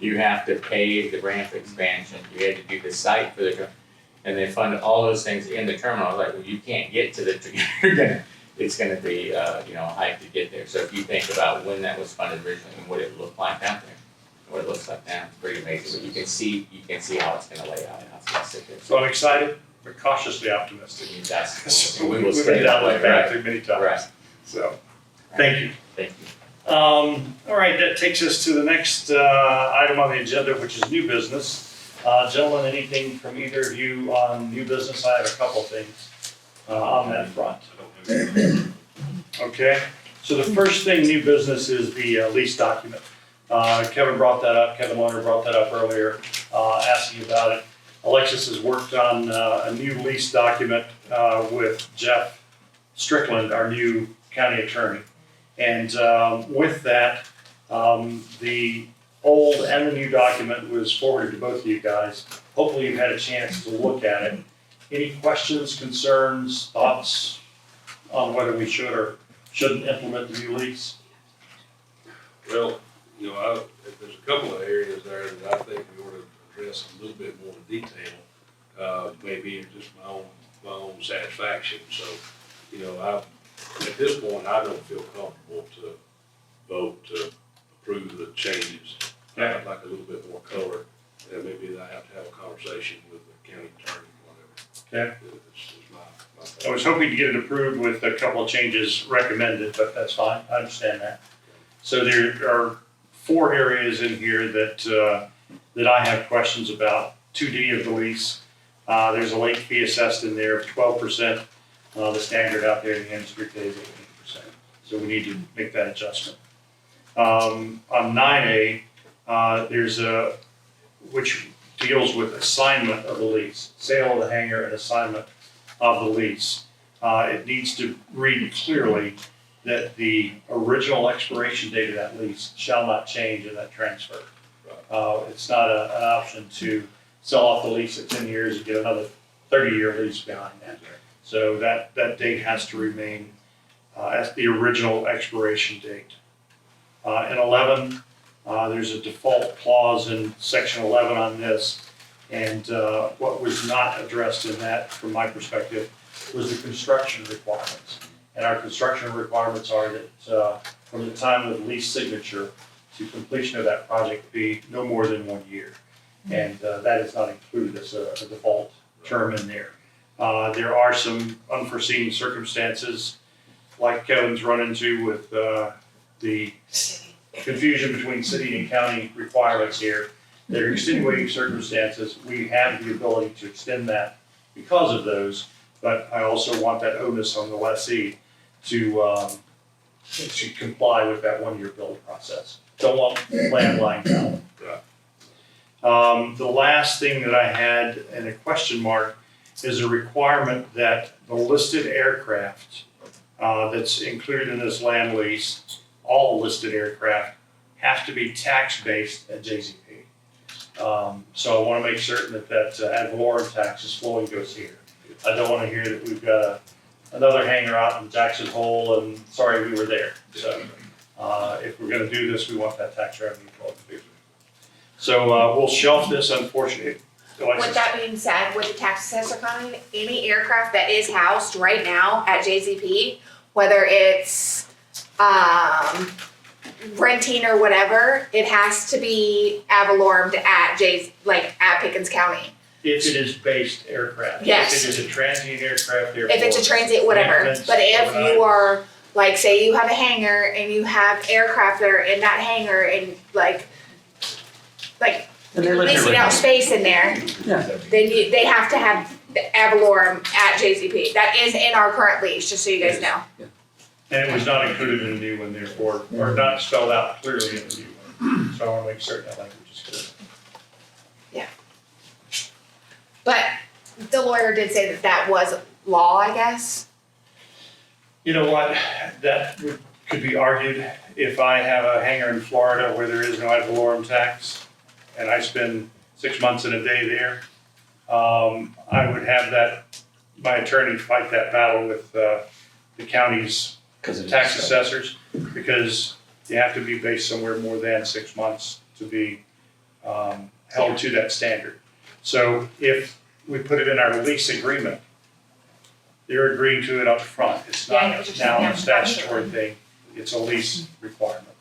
you have to pay the ramp expansion, you had to do the site for the, and they funded all those things in the terminal. I was like, well, you can't get to the, it's gonna be, a hike to get there. So if you think about when that was funded originally and what it looked like out there, what it looks like now, it's pretty amazing. But you can see how it's gonna lay out, how it's gonna sit there. So I'm excited, but cautiously optimistic. That's, we will We've stay been that down way, this path right? too many times. Right. So, thank you. Thank you. All right, that takes us to the next item on the agenda, which is new business. Gentlemen, anything from either of you on new business? I have a couple things on that front. Okay, so the first thing, new business, is the lease document. Kevin brought that up, Kevin Lerner brought that up earlier, asking about it. Alexis has worked on a new lease document with Jeff Strickland, our new county attorney. And with that, the old and the new document was forwarded to both of you guys. Hopefully you've had a chance to look at it. Any questions, concerns, thoughts on whether we should or shouldn't implement the new lease? Well, there's a couple of areas there that I think we ought to address a little bit more in detail, maybe in just my own satisfaction. So, at this point, I don't feel comfortable to vote to approve the changes. I'd like a little bit more color, and maybe I have to have a conversation with the county attorney, whatever. Okay. It's I was hoping to get it approved with a couple of changes recommended, but that's fine, I understand that. So there are 4 areas in here that I have questions about. 2D of the lease, there's a late fee assessed in there of 12%. The standard out there in the industry pays 18%. So we need to make that adjustment. On 9A, there's which deals with assignment of the lease, sale of the hangar and assignment of the lease. It needs to read clearly that the original expiration date of that lease shall not change in that transfer. It's not an option to sell off the lease at 10 years and get another 30-year lease behind that. So that date has to remain as the original expiration date. In 11, there's a default clause in section 11 on this, and what was not addressed in that, from my perspective, was the construction requirements. And our construction requirements are that from the time of lease signature to completion of that project be no more than 1 year. And that is not included as a default term in there. There are some unforeseen circumstances, like Kevin's run into with the confusion between city and county requirements here. That are extenuating circumstances. We have the ability to extend that because of those, but I also want that onus on the lessee to comply with that 1-year build process. Don't want land lying down. The last thing that I had in a question mark is a requirement that the listed aircraft that's included in this land lease, all listed aircraft, have to be tax-based at JZP. So I want to make certain that ad valorem tax is flowing goes here. I don't want to hear that we've got another hangar out in Jackson Hole and sorry we were there. So if we're going to do this, we want that tax revenue flowing. So we'll shelf this, unfortunately. With that being said, with the tax assessor coming, any aircraft that is housed right now at JZP, whether it's renting or whatever, it has to be ad valorem at at Pickens County. If it is based aircraft. Yes. If it is a transient aircraft, If it's a transient, whatever. But if you are, say you have a hangar and you have aircraft that are in that hangar and And they live here leasing right out now. space in there, Yeah. then they have to have the ad valorem at JZP. That is in our current lease, just so you guys know. And it was not included in the new one, therefore, or not spelled out clearly in the new one. So I want to make certain that language is clear. But the lawyer did say that was law, I guess. You know what, that could be argued. If I have a hangar in Florida where there is no ad valorem tax, and I spend 6 months and a day there, I would have my attorney fight that battle with the county's tax assessors, because you have to be based somewhere more than 6 months to be held to that standard. So if we put it in our lease agreement, they're agreeing to it up front. It's Yeah, I know not what you're saying. now Yeah, a statutory thing, it's a lease requirement.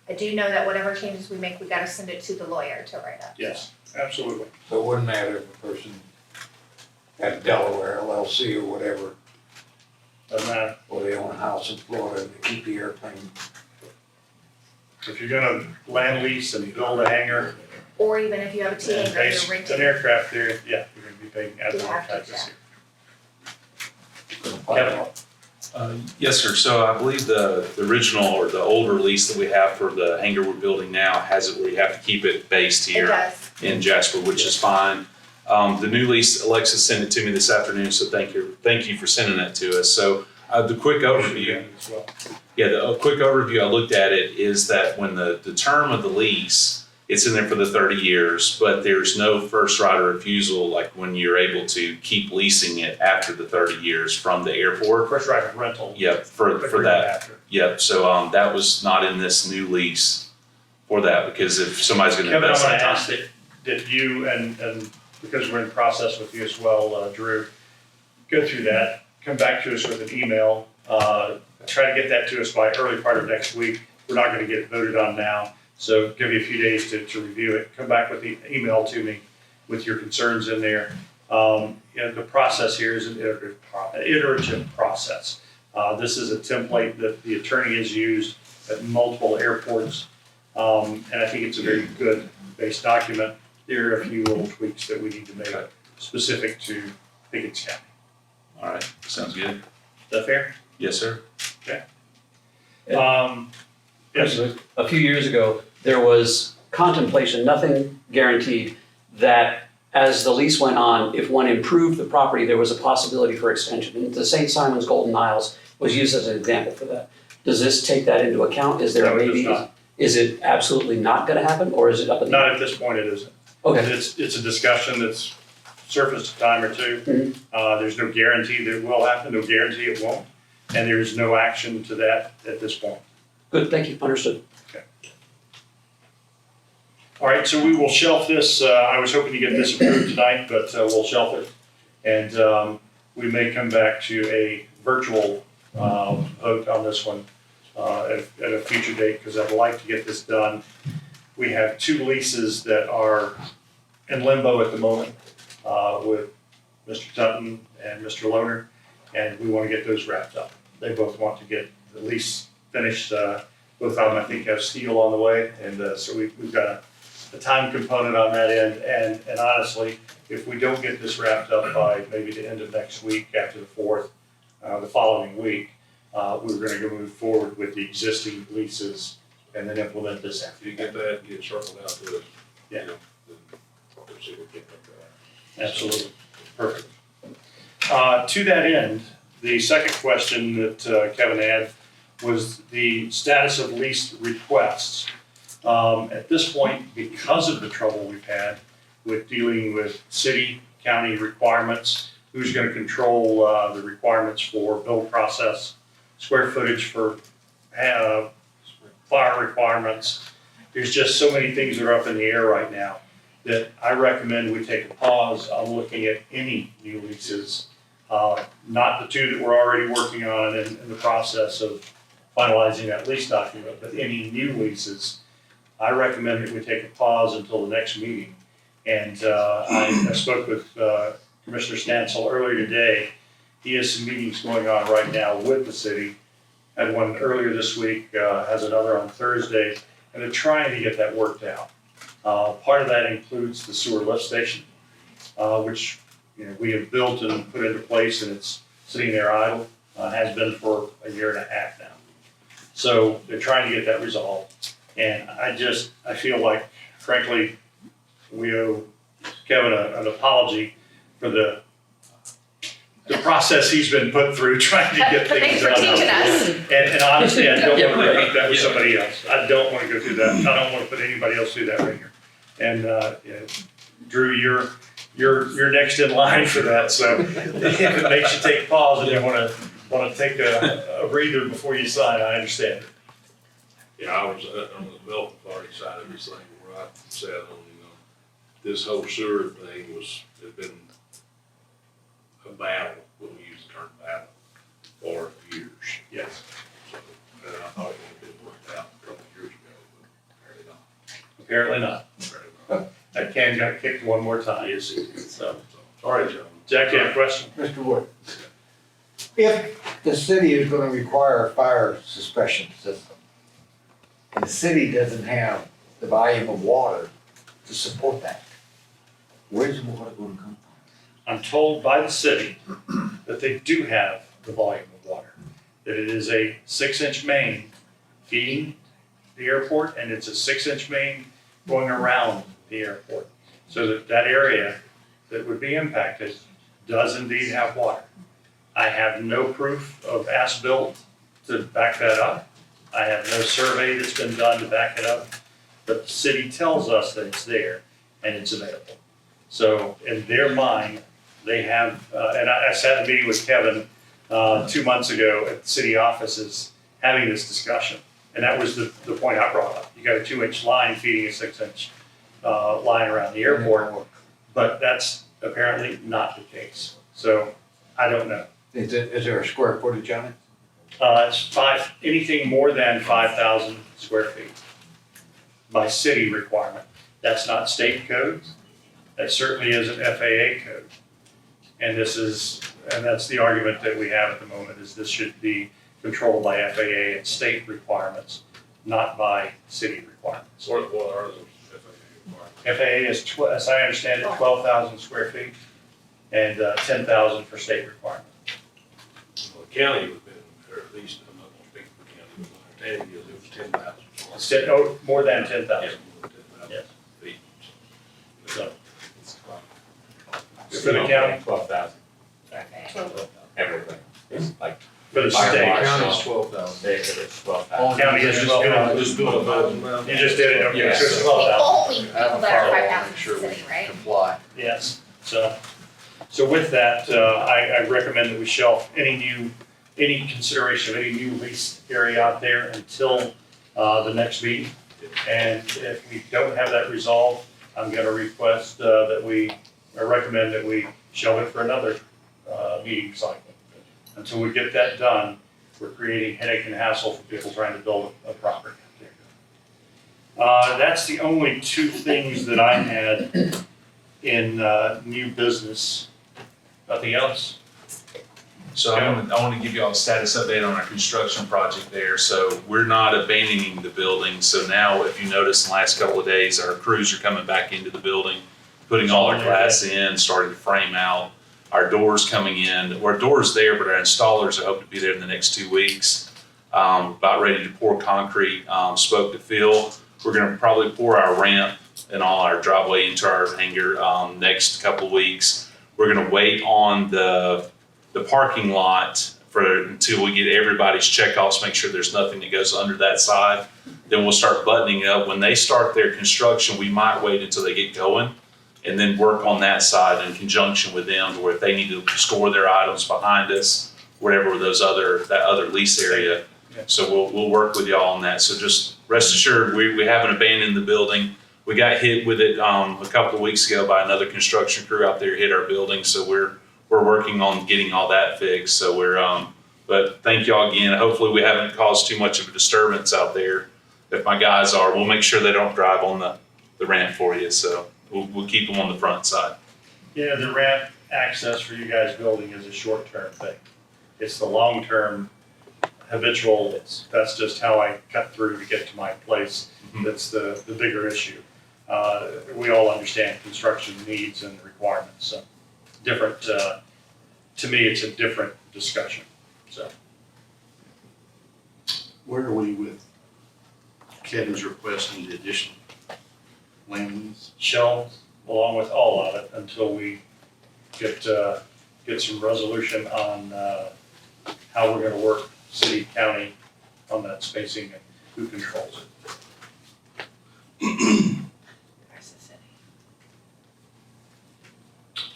I do know that whatever changes we make, we gotta send it to the lawyer to write up. Yes, absolutely. So it wouldn't matter if a person had Delaware LLC or whatever, Doesn't matter. or they own a house in Florida and they keep the airplane. If you're gonna land lease and build a hangar Or even if you have a T and hangar, base you're an renting. aircraft there, yeah, you're gonna be paying ad You valorem have to, taxes yeah. here. Kevin? Yes, sir. So I believe the original or the older lease that we have for the hangar we're building now has it where you have to keep it based It here does. in Jasper, which is fine. The new lease, Alexis sent it to me this afternoon, so thank you for sending that to us. So the quick overview, As well. a quick overview, I looked at it, is that when the term of the lease it's in there for the 30 years, but there's no first right of refusal, like when you're able to keep leasing it after the 30 years from the airport. First right of rental. Yep, for agreement that. after. Yep, so that was not in this new lease for that, because if somebody's gonna Kevin, I'm invest gonna that ask time. that you, and because we're in process with you as well, Drew, go through that, come back to us with an email, try to get that to us by early part of next week. We're not gonna get voted on now, so give you a few days to review it. Come back with the email to me with your concerns in there. The process here is an iterative process. This is a template that the attorney has used at multiple airports, and I think it's a very good base document. There are a few little tweaks that we need to make specific to Pickens County. All right, sounds good. Is that fair? Yes, sir. Yes, A few years ago, there was contemplation, nothing guaranteed, that as the lease went on, if one improved the property, there was a possibility for extension. And the St. Simon's Golden Isles was used as an example for that. Does this take that into account? Is there No, a it does maybe? not. Is it absolutely not gonna happen, or is it up in the? not at this point it isn't. Okay, It's a discussion that's surfaced a time or two. Mhm. There's no guarantee that it will happen, no guarantee it won't, and there's no action to that at this point. good, thank you, understood. All right, so we will shelf this. I was hoping to get this approved tonight, but we'll shelf it. And we may come back to a virtual vote on this one at a future date, because I'd like to get this done. We have 2 leases that are in limbo at the moment with Mr. Tutton and Mr. Lohner, and we want to get those wrapped up. They both want to get the lease finished. Both of them, I think, have steel on the way, and so we've got a time component on that end. And honestly, if we don't get this wrapped up by maybe the end of next week, after the 4th, the following week, we're going to go move forward with the existing leases and then implement this If after you get that, get it circled out to us. Yeah. you know, then we'll see what we get up there. Absolutely. Perfect. To that end, the second question that Kevin had was the status of lease requests. At this point, because of the trouble we've had with dealing with city, county requirements, who's going to control the requirements for build process, square footage for fire requirements. There's just so many things that are up in the air right now that I recommend we take a pause on looking at any new leases. Not the 2 that we're already working on in the process of finalizing that lease document, but any new leases. I recommend that we take a pause until the next meeting. And I spoke with Commissioner Stansel earlier today. He has some meetings going on right now with the city. Had one earlier this week, has another on Thursday, and they're trying to get that worked out. Part of that includes the sewer lift station, which we have built and put into place, and it's sitting there idle, has been for a year and a half now. So they're trying to get that resolved. And I feel like, frankly, we owe Kevin an apology for the process he's been put through trying to get But things thanks for done. teaching us. And honestly, I don't want to Yeah. repeat that with somebody else. I don't want to go through that. I don't want to put anybody else through that ringer. And Drew, you're next in line for that. So if it makes you take a pause and you want to take a breather before you sign, I understand. Yeah, I was on the development authority side of this thing where I sat on, this whole sewer thing had been a battle, when we use the term battle, for years. Yes. So, and I thought it had been worked out a couple of years ago, but Apparently apparently not. not. Apparently not. That can got kicked one more time. Yes, it is. So, Sorry, gentlemen. Jack, you have a question? Mr. Wood, if the city is gonna require a fire suppression system, and the city doesn't have the volume of water to support that, where's the water gonna come from? I'm told by the city that they do have the volume of water, that it is a 6-inch main feeding the airport, and it's a 6-inch main going around the airport. So that area that would be impacted does indeed have water. I have no proof of as-built to back that up. I have no survey that's been done to back it up. but the city tells us that it's there and it's available. So in their mind, they have, and I sat in a meeting with Kevin 2 months ago at the city offices having this discussion. And that was the point I brought up. You got a 2-inch line feeding a 6-inch line around the airport, but that's apparently not the case. So I don't know. Is there a square footage on it? It's anything more than 5,000 square feet by city requirement. That's not state code. That certainly isn't FAA code. And that's the argument that we have at the moment, is this should be controlled by FAA and state requirements, not by city requirements. What are those FAA requirements? FAA is, as I understand it, 12,000 square feet and 10,000 for state requirement. Well, the county would have been, or at least, I'm not gonna speak for the county, but my understanding is it was 10,000. More than 10,000. Yeah, more than 10,000 Yes. feet. So, It's For the county? 12,000. Everything. It's like. for the Fire state, marshal. County's 12,000. It's 12,000. county is 12,000. Just build a thousand now. You just did it, okay, so Yes. it's The 12,000. only people Have a that are firewall, 5,000 make sure is the we city, right? comply. Yes, so with that, I recommend that we shelf any consideration of any new lease area out there until the next meeting. And if we don't have that resolved, I'm gonna request I recommend that we shelve it for another meeting cycle. Until we get that done, we're creating headache and hassle for people trying to build a property out there. That's the only two things that I had in new business. Nothing else? So I want to give you all a status update on our construction project there. So we're not abandoning the building. So now, if you notice in the last couple of days, our crews are coming back into the building, putting all our glass in, starting to frame out. Our doors coming in. Our doors there, but our installers, I hope to be there in the next 2 weeks. About ready to pour concrete. Spoke to Phil. We're going to probably pour our ramp and all our driveway into our hangar next couple of weeks. We're going to wait on the parking lot until we get everybody's checkoffs, make sure there's nothing that goes under that side. Then we'll start buttoning it up. When they start their construction, we might wait until they get going and then work on that side in conjunction with them, to where if they need to store their items behind us, whatever that other lease area. Yeah. So we'll work with y'all on that. So just rest assured, we haven't abandoned the building. We got hit with it a couple of weeks ago by another construction crew out there, hit our building. So we're working on getting all that fixed. So but thank y'all again. Hopefully we haven't caused too much of a disturbance out there. If my guys are, we'll make sure they don't drive on the ramp for you. So we'll keep them on the front side. Yeah, the ramp access for you guys building is a short-term thing. It's the long-term habitual, that's just how I cut through to get to my place. That's the bigger issue. We all understand construction needs and requirements, so different, to me, it's a different discussion, so. Where are we with Kevin's request on the additional land lease? Shelved along with all of it until we get some resolution on, how we're gonna work city, county on that spacing and who controls it. Versus city.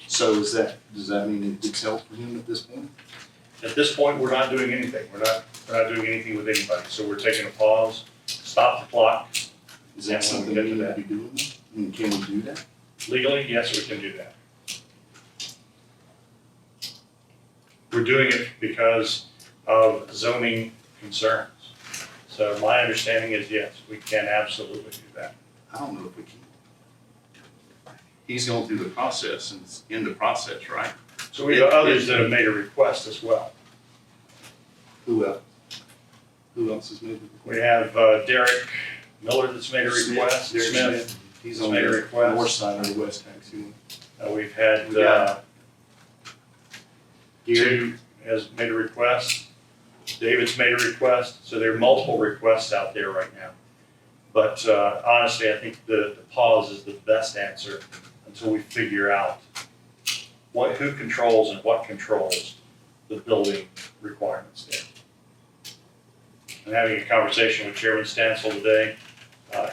So does that mean it's help for him at this point? At this point, we're not doing anything. We're not doing anything with anybody. So we're taking a pause, stop the clock. Is that something we need to be doing? I mean, can we do that? Legally, yes, we can do that. We're doing it because of zoning concerns. So my understanding is, yes, we can absolutely do that. I don't know if we can. He's going through the process and it's in the process, right? So we have others that have made a request as well. Who else? Who else has made the We request? have Derek Miller that's made a request, Derek Smith. He's has on made a the request. north side of the west taxi. We've had, We got- Two has made a request. David's made a request. So there are multiple requests out there right now. But honestly, I think the pause is the best answer until we figure out who controls and what controls the building requirements there. I'm having a conversation with Chairman Stansel today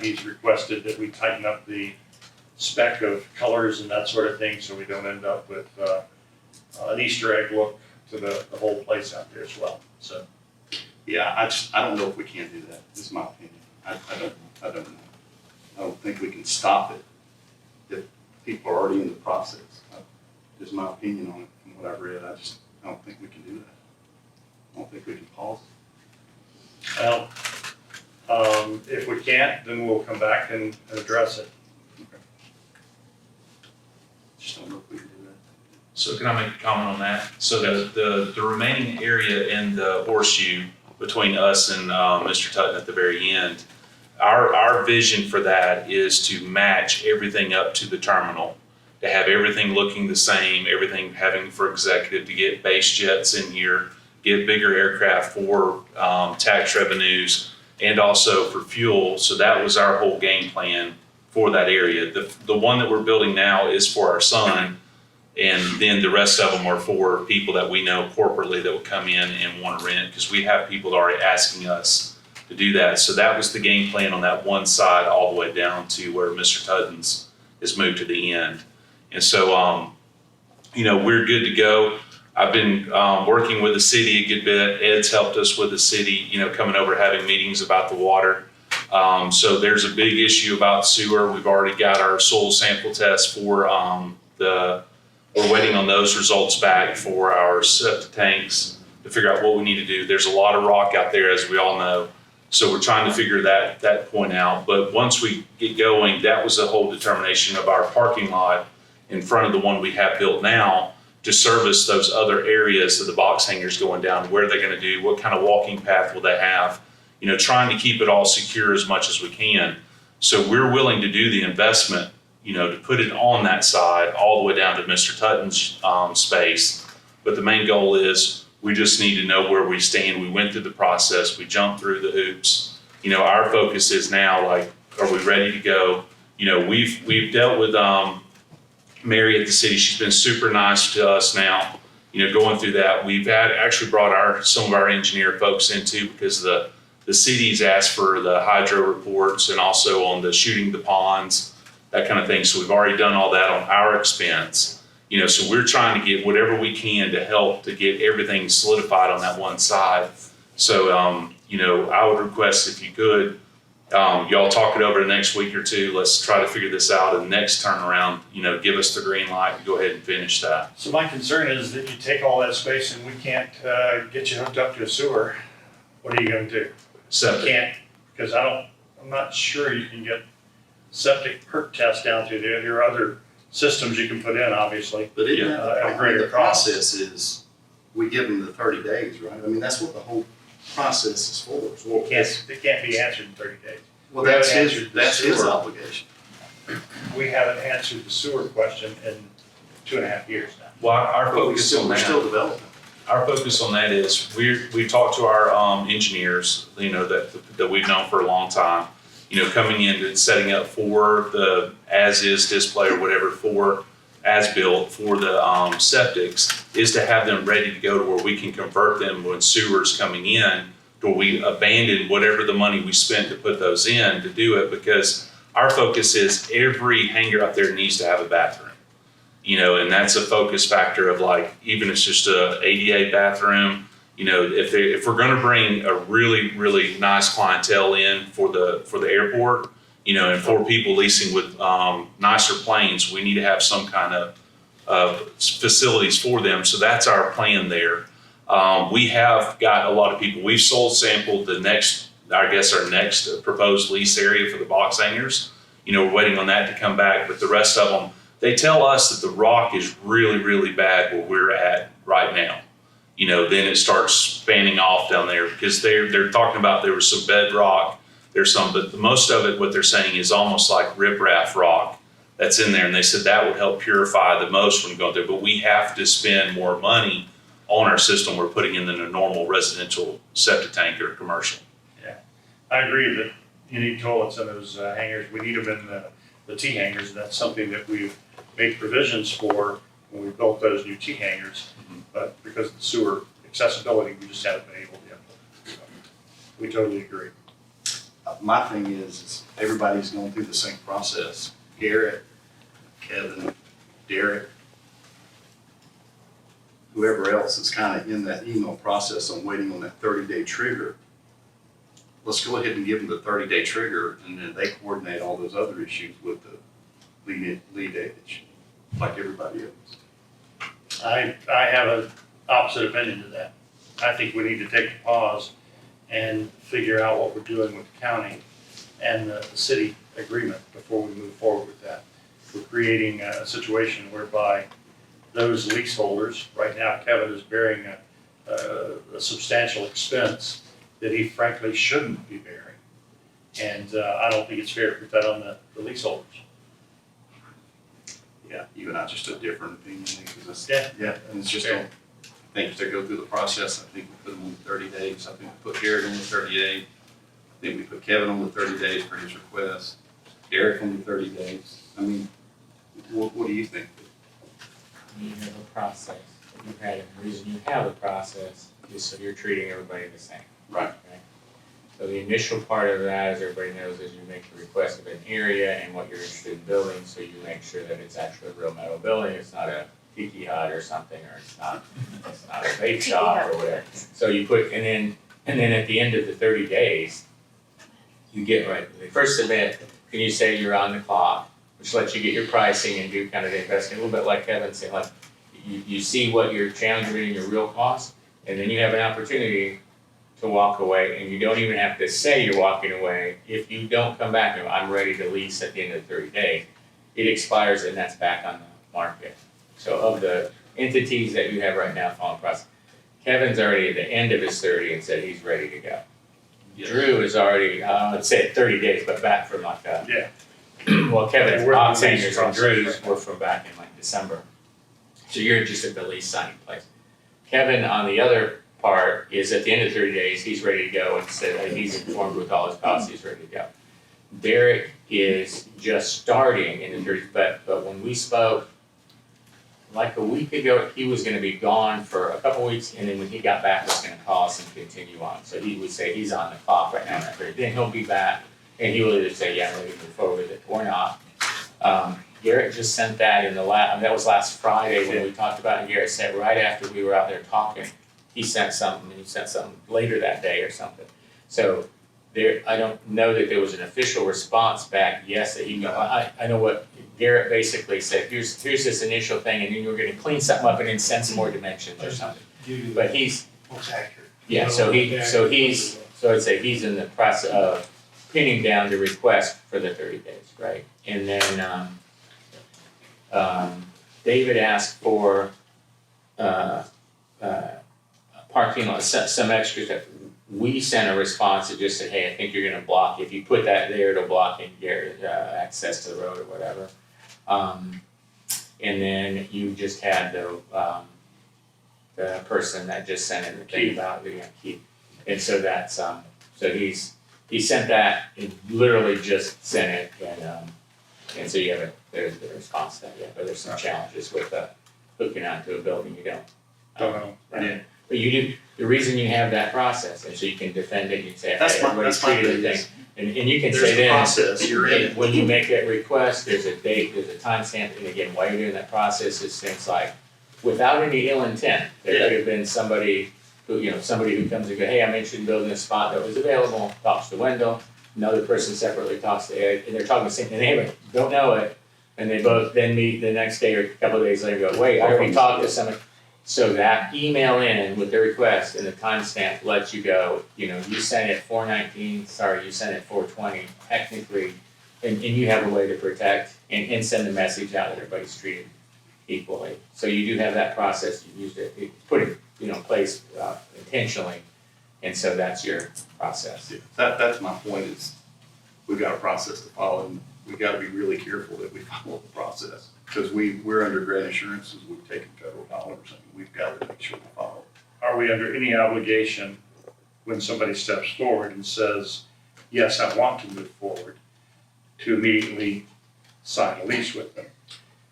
He's requested that we tighten up the spec of colors and that sort of thing, so we don't end up with an Easter egg look to the whole place out there as well, so. Yeah, I don't know if we can do that, is my opinion. I don't know. I don't think we can stop it if people are already in the process. Is my opinion on it from what I've read. I don't think we can do that. I don't think we can pause it. Well, if we can't, then we'll come back and address it. Just don't know if we can do that. So can I make a comment on that? So the remaining area in the horseshoe between us and Mr. Tutton at the very end, our vision for that is to match everything up to the terminal, to have everything looking the same, everything having for executive, to get base jets in here, get bigger aircraft for tax revenues and also for fuel. So that was our whole game plan for that area. The one that we're building now is for our son, and then the rest of them are for people that we know corporately that will come in and want to rent, because we have people that are already asking us to do that. So that was the game plan on that one side all the way down to where Mr. Tutton's is moved to the end. And so, we're good to go. I've been working with the city a good bit. Ed's helped us with the city, coming over, having meetings about the water. So there's a big issue about sewer. We've already got our soil sample test for we're waiting on those results back for our septic tanks to figure out what we need to do. There's a lot of rock out there, as we all know. So we're trying to figure that point out. But once we get going, that was the whole determination of our parking lot in front of the one we have built now, to service those other areas of the box hangers going down. Where they're going to do, what kind of walking path will they have, trying to keep it all secure as much as we can. So we're willing to do the investment, to put it on that side all the way down to Mr. Tutton's space. But the main goal is we just need to know where we stand. We went through the process, we jumped through the hoops. Our focus is now, like, are we ready to go? We've dealt with Mary at the city. She's been super nice to us now, going through that. We've actually brought some of our engineer folks in too, because the city's asked for the hydro reports and also on the shooting the ponds, that kind of thing. So we've already done all that on our expense. So we're trying to get whatever we can to help to get everything solidified on that one side. So, I would request, if you could, y'all talk it over the next week or two. Let's try to figure this out, and next turnaround, give us the green light to go ahead and finish that. So my concern is that you take all that space and we can't get you hooked up to a sewer. What are you gonna do? You Septic. can't, because I'm not sure you can get septic perk test down through there. There are other systems you can put in, obviously. But isn't Yeah, that at a greater the cost. process is, we give them the 30 days, right? I mean, that's what the whole process is for. It can't be answered in 30 days. Well, We that's haven't his, answered the that's his sewer. obligation. We haven't answered the sewer question in 2.5 years now. Well, our But focus on we're that. still developing. Our focus on that is we talked to our engineers, that we've known for a long time, coming in and setting up for the as-is display or whatever for as-built for the septics, is to have them ready to go to where we can convert them when sewer's coming in, to where we abandon whatever the money we spent to put those in to do it, because our focus is every hangar out there needs to have a bathroom. And that's a focus factor of, like, even if it's just a ADA bathroom, if we're gonna bring a really, really nice clientele in for the airport, and for people leasing with nicer planes, we need to have some kind of facilities for them. So that's our plan there. We have got a lot of people. We've sampled our next proposed lease area for the box hangers. We're waiting on that to come back, but the rest of them, they tell us that the rock is really, really bad where we're at right now. Then it starts spanning off down there, because they're talking about there was some bedrock, there's some, but most of it, what they're saying, is almost like riprap rock that's in there. And they said that would help purify the most when going there, but we have to spend more money on our system we're putting in than a normal residential septic tank or commercial. I agree that you need toilets in those hangars. We need them in the T hangars. That's something that we've made provisions for when we built those new T hangars. But because of the sewer accessibility, we just haven't been able to implement. So we totally agree. My thing is everybody's going through the same process. Garrett, Kevin, Derek, whoever else is kind of in that email process on waiting on that 30-day trigger. Let's go ahead and give them the 30-day trigger, and then they coordinate all those other issues with the lead age, like everybody else. I have an opposite opinion to that. I think we need to take a pause and figure out what we're doing with the county and the city agreement before we move forward with that. We're creating a situation whereby those leaseholders, right now Kevin is bearing a substantial expense that he frankly shouldn't be bearing. And I don't think it's fair to put that on the leaseholders. Yeah, you and I just a different opinion, because that's, Yeah. and it's just, Fair. I think if they go through the process, I think we put them on 30 days, I think we put Garrett on the 30 days. I think we put Kevin on the 30 days for his request, Derek on the 30 days. I mean, what do you think? You have a process. You had, the reason you have a process is so you're treating everybody the same. Right. Okay? So the initial part of that, as everybody knows, is you make a request of an area and what you're interested in building, so you make sure that it's actually a real metal building, it's not a tiki hut or something, or it's not a vape shop or whatever. So you put, and then at the end of the 30 days, you get, right, when they first submit, can you say you're on the clock, which lets you get your pricing and do kind of the investing, a little bit like Kevin said, like, you see what your challenge and your real cost, and then you have an opportunity to walk away, and you don't even have to say you're walking away. If you don't come back and I'm ready to lease at the end of the 30 days, it expires and that's back on the market. So of the entities that you have right now following process, Kevin's already at the end of his 30 and said he's ready to go. Drew is already, let's say 30 days, but back from like well, Kevin's we're in the not saying lease yours and process Drew's right now. were from back in like December. So you're just at the lease signing place. Kevin, on the other part, is at the end of 30 days, he's ready to go and said that he's informed with all his costs, he's ready to go. Derek is just starting in the 30, but when we spoke like a week ago, he was gonna be gone for a couple weeks, and then when he got back, was gonna call us and continue on. So he would say he's on the clock right now, then he'll be back, and he will either say, yeah, I'm ready to move forward with it, or not. Garrett just sent that in that was last Friday when we talked about it, and Garrett said right after we were out there talking, he sent something, and he sent something later that day or something. So I don't know that there was an official response back, yes, that he, I know what Garrett basically said, here's this initial thing, and then you were gonna clean something up and then send some more dimensions or something. But he's, Most accurate. yeah, so I'd say he's in the process of pinning down the request for the 30 days, right? And then, David asked for, parking lot, some extras that we sent a response that just said, hey, I think you're gonna block, if you put that there, it'll block your access to the road or whatever. And then you just had the person that just sent in the thing about the key. And so that's, so he sent that, and literally just sent it, and so you have there's the response to that, yeah, but there's some challenges with hooking onto a building you don't. Don't know. Right. But you do, the reason you have that process, and so you can defend it, you can say, That's hey, my- everybody's that's my treated the thing. thing. And you can There's say the then, process, you're in it. when you make that request, there's a date, there's a timestamp, and again, while you're doing that process, it's things like, without any ill intent, there could have been somebody who comes and goes, hey, I'm interested in building a spot that was available, talks to Wendell, another person separately talks to Ed, and they're talking the same, and they don't know it, and they both then meet the next day or a couple of days later, and go, wait, I already talked to somebody. So that email in with the request and the timestamp lets you go, you sent it 4/19, you sent it 4/20, technically, and you have a way to protect and send a message out that everybody's treated equally. So you do have that process, you used it, put it, in place intentionally, and so that's your process. Yeah, that's my point is, we've got a process to follow, and we've gotta be really careful that we follow the process. Because we're under grant assurances, we've taken federal dollars, and we've got to make sure we follow. Are we under any obligation when somebody steps forward and says, yes, I want to move forward, to immediately sign a lease with them?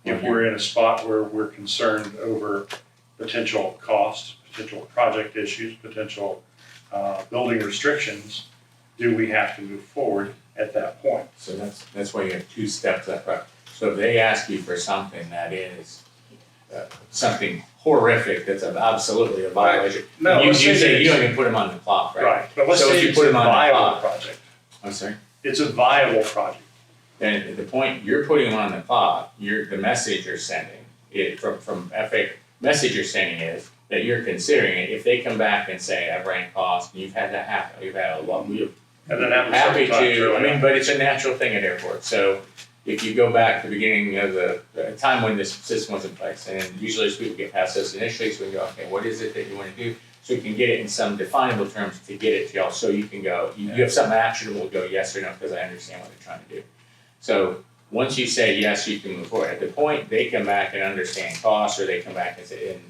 If we're in a spot where we're concerned over potential costs, potential project issues, potential building restrictions, do we have to move forward at that point? So that's why you have two steps up front. So if they ask you for something that is something horrific, that's absolutely a violation, No, you let's say say you it's- don't even put them on the clock, right? Right, but let's So if say you it's put a them on the viable clock- project. I'm sorry? It's a viable project. Then the point, you're putting them on the clock, the message you're sending, from FA, message you're sending is that you're considering it. If they come back and say, I've ran costs, and you've had that happen, you've had a lot, we're And then happens happy several times to, I early mean, on. but it's a natural thing at airports. So if you go back to the beginning of the time when this system was in place, and usually as people get past this initially, so we go, okay, what is it that you wanna do? So we can get it in some definable terms to get it to y'all, so you can go, you have something actionable to go yes or no, because I understand what they're trying to do. So once you say yes, you can move forward. At the point they come back and understand costs, or they come back and say, and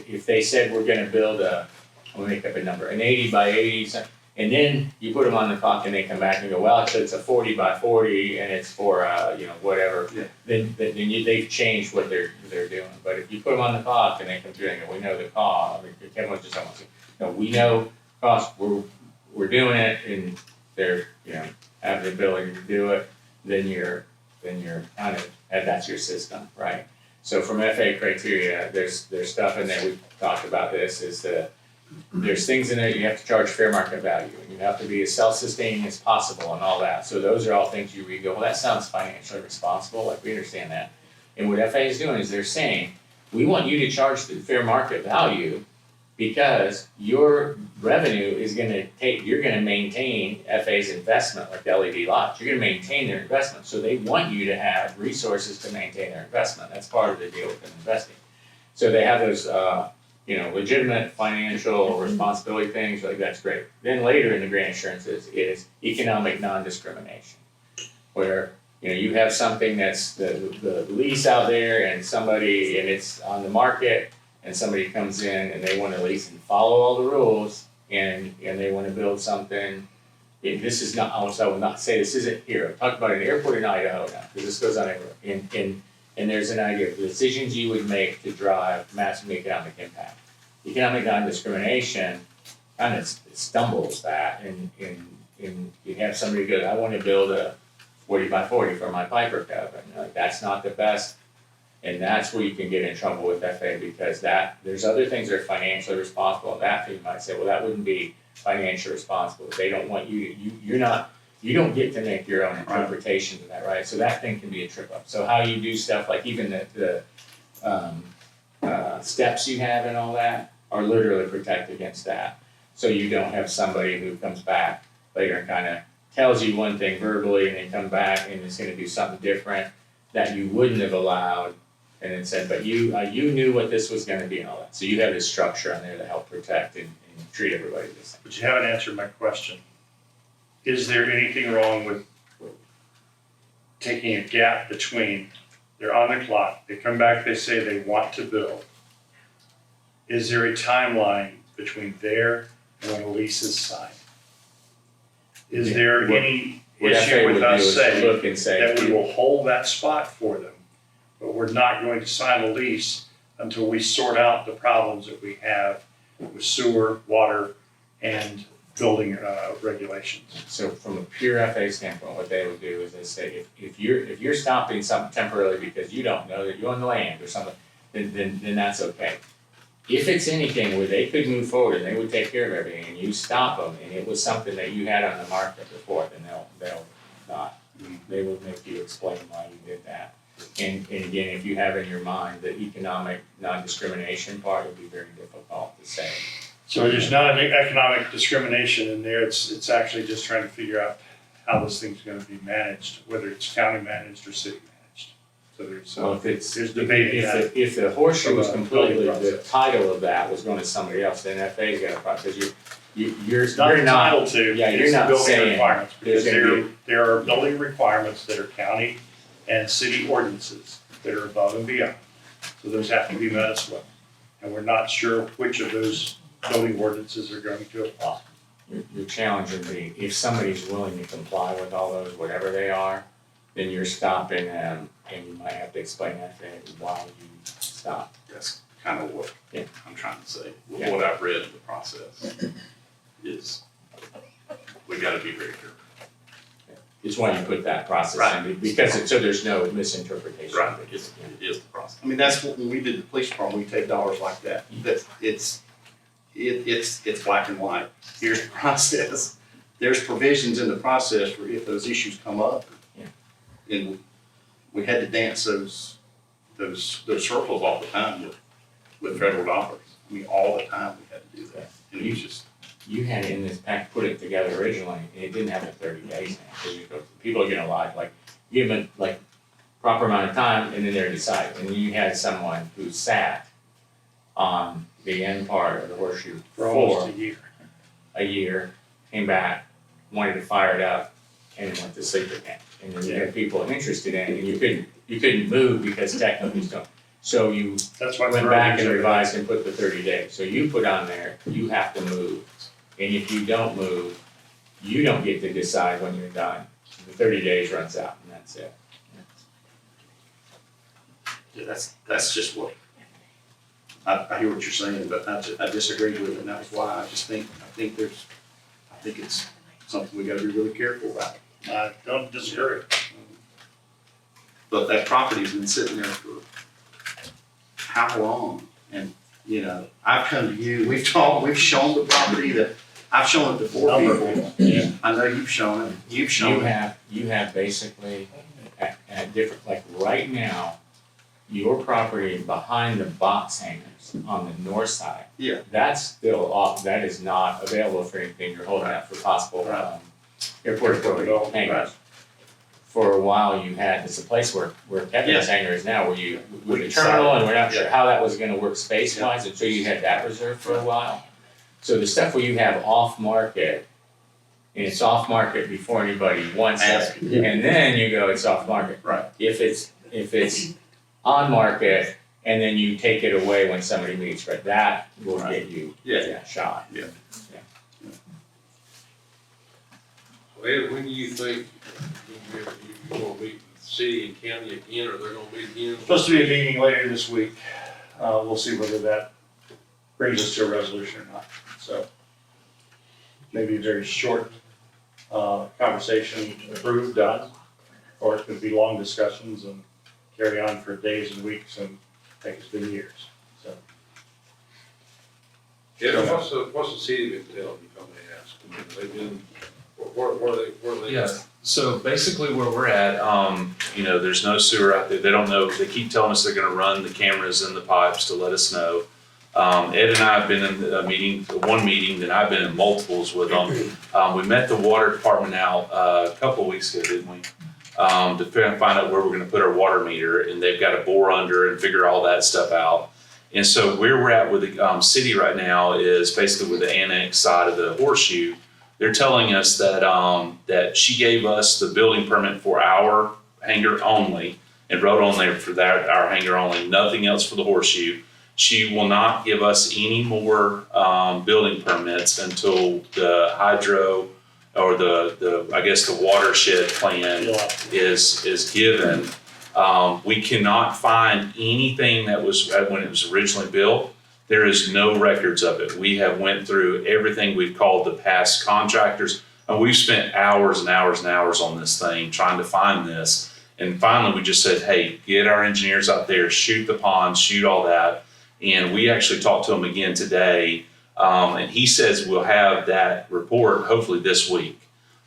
if they said we're gonna build I'll make up a number, an 80 by 80, and then you put them on the clock and they come back and go, well, actually it's a 40 by 40 and it's for, whatever. Yeah. Then they've changed what they're doing. But if you put them on the clock and they come through and go, we know the cost, I mean, Kevin was just almost, we know cost, we're doing it, and they're, have the ability to do it, then you're kind of, and that's your system, right? So from FAA criteria, there's stuff in there, we've talked about this, is there's things in there, you have to charge fair market value, and you have to be as self-sustaining as possible and all that. So those are all things you read, go, well, that sounds financially responsible, like we understand that. And what FAA is doing is they're saying, we want you to charge the fair market value because your revenue is you're gonna maintain FAA's investment, like the LED lots, you're gonna maintain their investment. So they want you to have resources to maintain their investment. That's part of the deal with them investing. So they have those, legitimate financial responsibility things, like that's great. Then later in the grant assurances is economic non-discrimination, where, you have something that's the lease out there and it's on the market, and somebody comes in and they want to lease and follow all the rules, and they want to build something. This is not, I will not say this isn't here. I'm talking about an airport in Idaho now, because this goes on everywhere. And there's an idea of the decisions you would make to drive massive economic impact. Economic non-discrimination kind of stumbles that, and you have somebody go, I want to build a 40 by 40 for my Piper Cub, and that's not the best. And that's where you can get in trouble with FAA, because there's other things that are financially responsible, and that you might say, well, that wouldn't be financially responsible. They don't want you don't get to make your own interpretations of that, right? So that thing can be a trip up. So how you do stuff, like even the steps you have and all that are literally protect against that. So you don't have somebody who comes back later and kind of tells you one thing verbally and then come back and is gonna do something different that you wouldn't have allowed, and then said, but you knew what this was gonna be and all that. So you have this structure on there to help protect and treat everybody the same. But you haven't answered my question. Is there anything wrong with taking a gap between, they're on the clock, they come back, they say they want to build? Is there a timeline between there and when a lease is signed? Is there any What FAA issue would with do us is saying look and say, that we will hold that spot for them, but we're not going to sign a lease until we sort out the problems that we have with sewer, water, and building regulations? So from a pure FAA standpoint, what they would do is they say, if you're stopping something temporarily because you don't know that you own the land or something, then that's okay. If it's anything where they could move forward and they would take care of everything and you stop them and it was something that you had on the market before, then they'll not. They will make you explain why you did that. And again, if you have in your mind the economic non-discrimination part, it would be very difficult to say. So there's not an economic discrimination in there, it's actually just trying to figure out how this thing's gonna be managed, whether it's county managed or city managed. So So if it's, there's debating that. if the horseshoe was From a completely, building the process. title of that was going to somebody else, then FAA's got a problem, because you're It's not not, entitled to, yeah, you're it's the not building saying requirements, because there's gonna be- there are building requirements that are county and city ordinances that are above and beyond. So those have to be met as well. And we're not sure which of those building ordinances are going to apply. your challenge would be, if somebody's willing to comply with all those, whatever they are, then you're stopping them, and you might have to explain that to them, why you stop. That's kind of what Yeah. I'm trying to say. Yeah. What I've read in the process is we we gotta be very careful. Is why you put that process Right. in, because so there's no misinterpretation. Right, it is the process. I mean, that's what, when we did the police department, we take dollars like that, it's black and white. Here's the process. There's provisions in the process for if those issues come up. Yeah. And we had to dance those circles all the time with federal dollars. I mean, all the time we had to do that. And it was just, You had in this pack, put it together originally, and it didn't have the 30 days in it, because you go, people are getting lied, like, give them like proper amount of time, and then they're deciding. And you had someone who sat on the end part of the horseshoe For almost for a year. a year, came back, wanted to fire it up, and then went to sleep again. And then you had people interested in it, and you couldn't move because technically don't. So you That's why. went back and revised and put the 30 days. So you put on there, you have to move. And if you don't move, you don't get to decide when you're done. The 30 days runs out and that's it. yeah, that's just what, I hear what you're saying, but I disagree with it, and that's why I think it's something we gotta be really careful about. I don't disagree. But that property's been sitting there for how long? And, you know, I've come to you, we've shown the property that, I've shown it to 4 people. Yeah. I know you've shown it, you've shown it. You have basically at different, like right now, your property behind the box hangers on the north side. Yeah. That's still off, that is not available for anything. You're holding out for possible airport authority hangers. For a while, you had, it's a place where Kevin's hangar is now, where you, with the terminal, and we're not sure how that was gonna work space-wise, until you had that reserved for a while. So the stuff where you have off-market, and it's off-market before anybody wants it, and then you go, it's off-market. Right. If it's on-market, and then you take it away when somebody meets, right, that will get you shot. Yeah. Ed, when do you think you're gonna meet with the city and county again, or they're gonna meet again? Supposed to be a meeting later this week. We'll see whether that brings us to a resolution or not. So maybe a very short conversation, approved, done, or it could be long discussions and carry on for days and weeks and take us to years. So Yeah, what's the city been telling you, if I may ask? I mean, they've been, where are they? Yeah, so basically where we're at, you know, there's no sewer out there. They don't know, they keep telling us they're gonna run the cameras in the pipes to let us know. Ed and I have been in a meeting, one meeting, then I've been in multiples with them. We met the water department out a couple of weeks ago, didn't we? To find out where we're gonna put our water meter, and they've got to bore under and figure all that stuff out. And so where we're at with the city right now is basically with the annex side of the horseshoe. They're telling us that that she gave us the building permit for our hangar only and wrote on there for that, our hangar only, nothing else for the horseshoe. She will not give us any more building permits until the hydro or the I guess the watershed plan is given. We cannot find anything that was when it was originally built. There is no records of it. We have went through everything we've called the past contractors, and we've spent hours and hours and hours on this thing trying to find this. And finally, we just said, hey, get our engineers out there, shoot the pond, shoot all that. And we actually talked to him again today, and he says we'll have that report hopefully this week.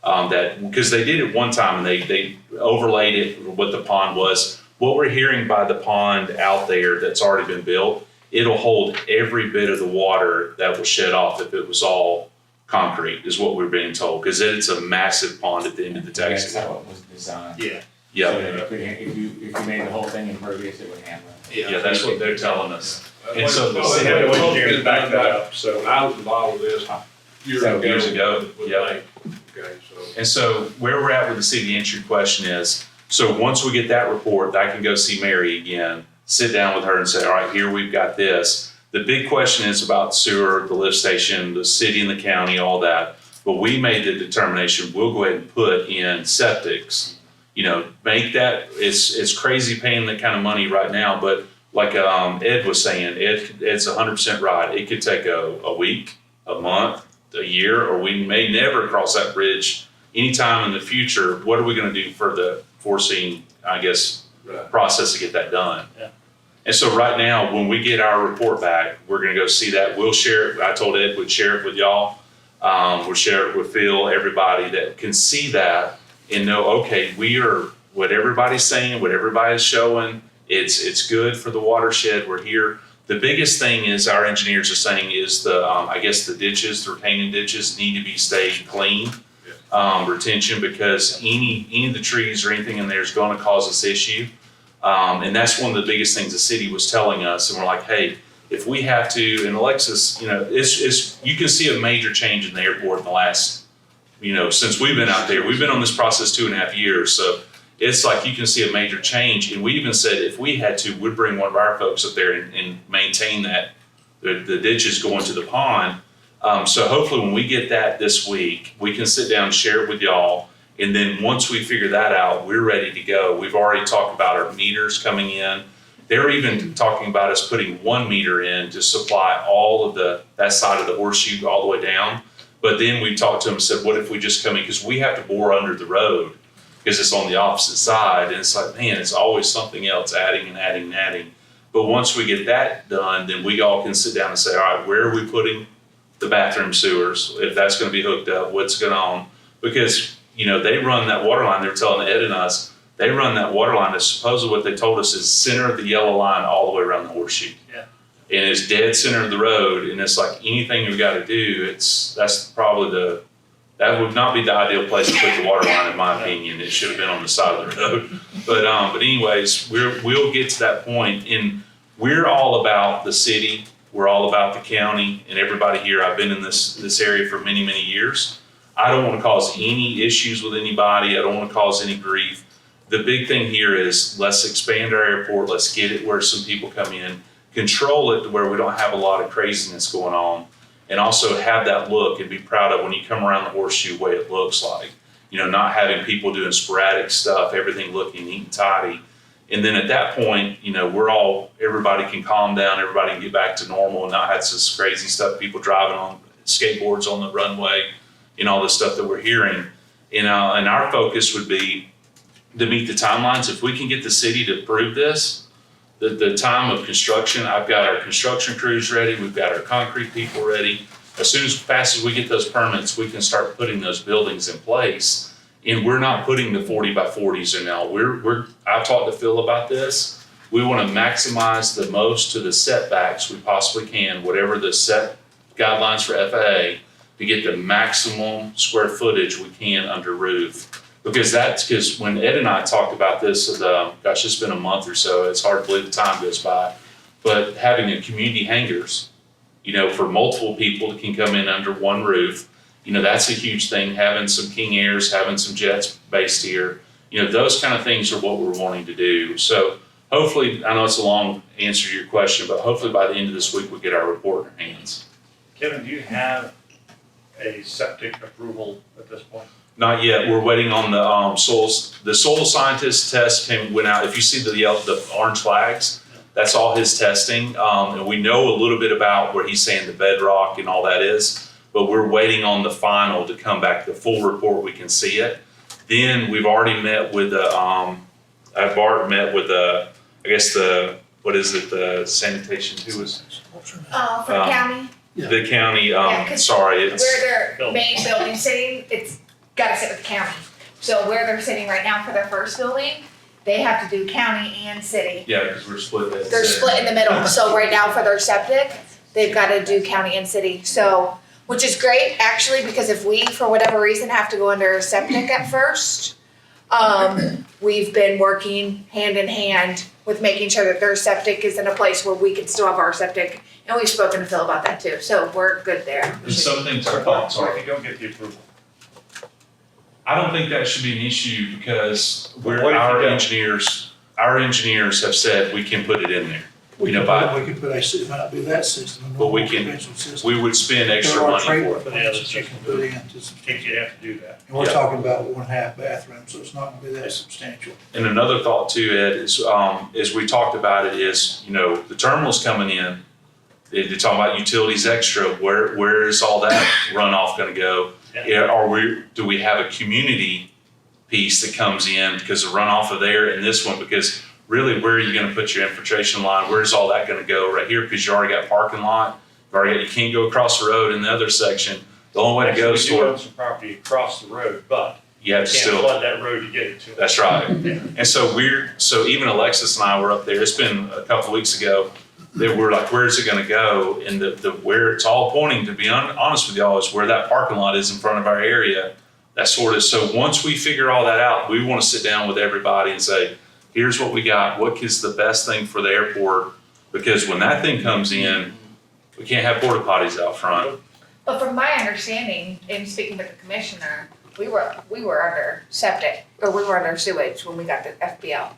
That because they did it one time and they overlaid it what the pond was. What we're hearing by the pond out there that's already been built, it'll hold every bit of the water that was shed off if it was all concrete, is what we're being told, because it's a massive pond at the end of the taxi. That's how it was designed. Yeah. So that it could, if you made the whole thing impervious, it would handle it. Yeah, that's what they're telling us. And so the they have no engineers to back that up. So When I was involved with this years ago, with yep. Nate. Okay, so. And so where we're at with the city, to answer your question is, so once we get that report, I can go see Mary again, sit down with her and say, all right, here we've got this. The big question is about sewer, the lift station, the city and the county, all that. But we made the determination, we'll go ahead and put in septics, you know, make that, it's crazy paying that kind of money right now, but like Ed was saying, Ed's 100% right. It could take a week, a month, a year, or we may never cross that bridge anytime in the future. What are we gonna do for the foreseen, I guess, process to get that done? Yeah. And so right now, when we get our report back, we're gonna go see that. We'll share it. I told Ed we'd share it with y'all. We'll share it with Phil, everybody that can see that and know, okay, we are, what everybody's saying, what everybody's showing, it's good for the watershed. We're here. The biggest thing is our engineers are saying is I guess the ditches, the retaining ditches need to be stayed clean. Retention, because any of the trees or anything in there is going to cause this issue. And that's one of the biggest things the city was telling us. And we're like, hey, if we have to, and Alexis, you know, you can see a major change in the airport in the last, you know, since we've been out there. We've been on this process 2.5 years. So it's like you can see a major change. And we even said if we had to, we'd bring one of our folks up there and maintain that, the ditches going to the pond. So hopefully when we get that this week, we can sit down and share it with y'all. And then once we figure that out, we're ready to go. We've already talked about our meters coming in. They're even talking about us putting 1 meter in to supply all of that side of the horseshoe all the way down. But then we talked to them and said, what if we just come in? Because we have to bore under the road because it's on the opposite side. And it's like, man, it's always something else adding and adding and adding. But once we get that done, then we all can sit down and say, all right, where are we putting the bathroom sewers? If that's going to be hooked up, what's going on? Because, you know, they run that water line. They're telling Ed and us, they run that water line. That's supposedly what they told us is center of the yellow line all the way around the horseshoe. Yeah. And it's dead center of the road. And it's like anything we've got to do, that's probably that would not be the ideal place to put the water line, in my opinion. It should have been on the side of the road. But anyways, we'll get to that point. And we're all about the city. We're all about the county and everybody here. I've been in this area for many, many years. I don't want to cause any issues with anybody. I don't want to cause any grief. The big thing here is let's expand our airport. Let's get it where some people come in, control it to where we don't have a lot of craziness going on, and also have that look and be proud of when you come around the horseshoe way it looks like. You know, not having people doing sporadic stuff, everything looking neat and tidy. And then at that point, you know, everybody can calm down, everybody can get back to normal and not have this crazy stuff, people driving on skateboards on the runway and all this stuff that we're hearing. And our focus would be to meet the timelines. If we can get the city to approve this, the time of construction, I've got our construction crews ready, we've got our concrete people ready. As fast as we get those permits, we can start putting those buildings in place. And we're not putting the 40 by 40s in now. I've talked to Phil about this. We want to maximize the most to the setbacks we possibly can, whatever the set guidelines for FAA, to get the maximum square footage we can under roof. Because when Ed and I talked about this, gosh, it's been a month or so. It's hard to believe the time goes by. But having a community hangars, you know, for multiple people that can come in under one roof, you know, that's a huge thing. Having some King Airs, having some jets based here, you know, those kind of things are what we're wanting to do. So hopefully, I know it's a long answer to your question, but hopefully by the end of this week, we'll get our report in our hands. Kevin, do you have a septic approval at this point? Not yet. We're waiting on the soils. The soil scientist test went out. If you see the orange flags, that's all his testing. And we know a little bit about where he's saying the bedrock and all that is. But we're waiting on the final to come back, the full report, we can see it. Then we've already met with the the sanitation, who was? For the county, The county, Yeah, 'cause sorry, it's, where their main building's sitting, it's gotta sit with the county. So where they're sitting right now for their first building, they have to do county and city. yeah, because we're split. They're split in the middle, so right now for their septic, they've gotta do county and city, so, which is great, actually, because if we, for whatever reason, have to go under septic at first, we've been working hand in hand with making sure that their septic is in a place where we can still have our septic, and we've spoken to Phil about that too, so we're good there. And some things are What sorry. if you don't get the approval? I don't think that should be an issue because What if you our don't? engineers have said we can put it in there. We You know, could put it might not be that system, a But we normal can- conventional system. We would spend extra There are money for trailer it. plants that you can put in, just, Think you'd have to do that? and we're Yeah. talking about 1/2 bathroom, so it's not gonna be that substantial. And another thought too, Ed, is we talked about it is, you know, the terminal's coming in. You're talking about utilities extra, where is all that runoff gonna go? Yeah, do we have a community piece that comes in because of runoff of there and this one? Because really, where are you gonna put your infiltration line? Where's all that gonna go? Right here, because you already got parking lot, you can't go across the road in the other section. The only way to go is We do own toward, some property across the road, but you have you to can't still. flood that road to get it to it. That's right. And so even Alexis and I were up there, it's been a couple weeks ago, that we're like, where's it gonna go? And where it's all pointing, to be honest with y'all, is where that parking lot is in front of our area. That sort of, so once we figure all that out, we wanna sit down with everybody and say, here's what we got, what is the best thing for the airport? Because when that thing comes in, we can't have porta potties out front. But from my understanding, in speaking with the commissioner, we were under septic, or we were under sewage when we got the FPL.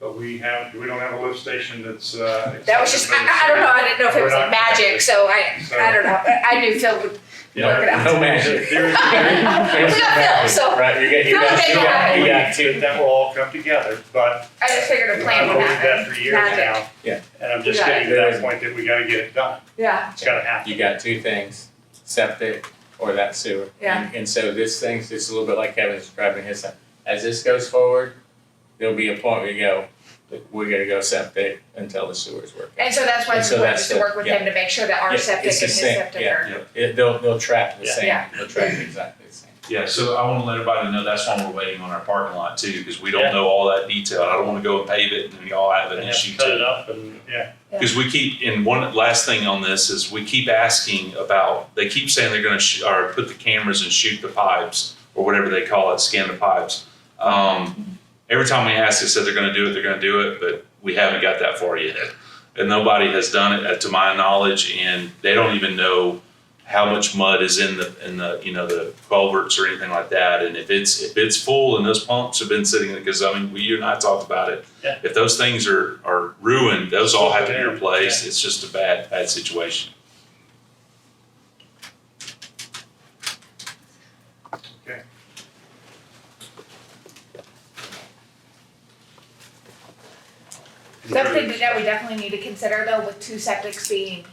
But we don't have a lift station that's, That was just, I don't know, I didn't know if it was like magic, so I don't know, I knew Phil would work it out. No magic. We got Phil, so Right, you got two. That will all come together, but I just figured a plan I've would believed that happen. for years Magic. now. Yeah. And I'm just Yeah. getting to that point that we gotta get it done. Yeah, It's gotta happen. You got two things, septic or that sewer. Yeah. And so this thing's just a little bit like Kevin's describing his side. As this goes forward, there'll be a point where you go, we're gonna go septic until the sewer's working. and so that's why And it's so important that's to the- work with him to make sure that our Yeah, septic and it's the his same, septic yeah. are. They'll track the Yeah. same, Yeah. they'll track exactly the same. Yeah, so I wanna let everybody know that's why we're waiting on our parking lot too, because we don't Yeah. know all that detail. I don't wanna go and pave it and then y'all have an And have issue to cut too. it up and, yeah. Because we keep, and one last thing on this is we keep asking about, they keep saying they're gonna or put the cameras and shoot the pipes, or whatever they call it, scan the pipes. Every time we ask, they said they're gonna do it, but we haven't got that far yet. And nobody has done it, to my knowledge, and they don't even know how much mud is in the the culverts or anything like that. And if it's full and those pumps have been sitting, because I mean, you and I talked about it. Yeah. If those things are ruined, those all have to be Yeah. replaced. It's just a bad situation. Okay. Something that we definitely need to consider though, with two septics being,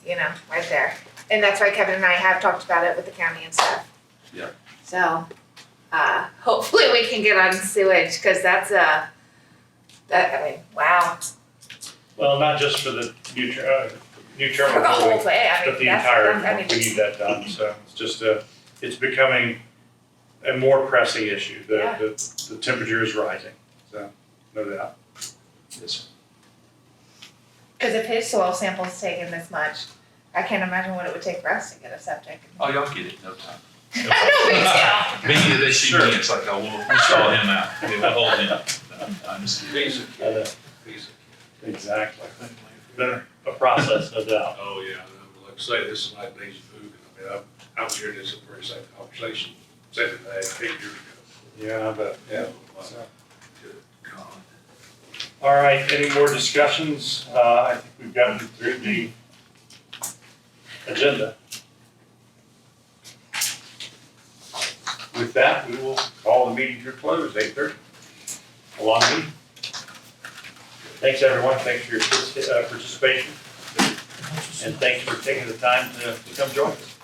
right there. And that's why Kevin and I have talked about it with the county and stuff. Yeah. So, hopefully we can get on sewage, cause wow, Well, not just for the new for terminal the whole building, thing, but the entire, we need that done, so it's just it's becoming a more pressing issue. Yeah. The temperature is rising, so, no doubt. Yes. cause if his soil sample's taking this much, I can't imagine what it would take for us to get a septic. Oh, y'all get it, no time. I know, me too. Me, they see me, it's like, oh, we'll call him out, we'll hold him. No, I'm just kidding. Exactly. Been a process, no doubt. Oh, yeah, and like I say, this is like deja vu, I mean, I was hearing this very same conversation, 7 to 8 years ago. Yeah, but, Yeah. so. Good God. All right, any more discussions? I think we've gotten through the agenda. With that, we will call the meeting to a close, 8:30. A long meeting. Thanks, everyone. Thanks for your participation. And thanks for taking the time to come join us.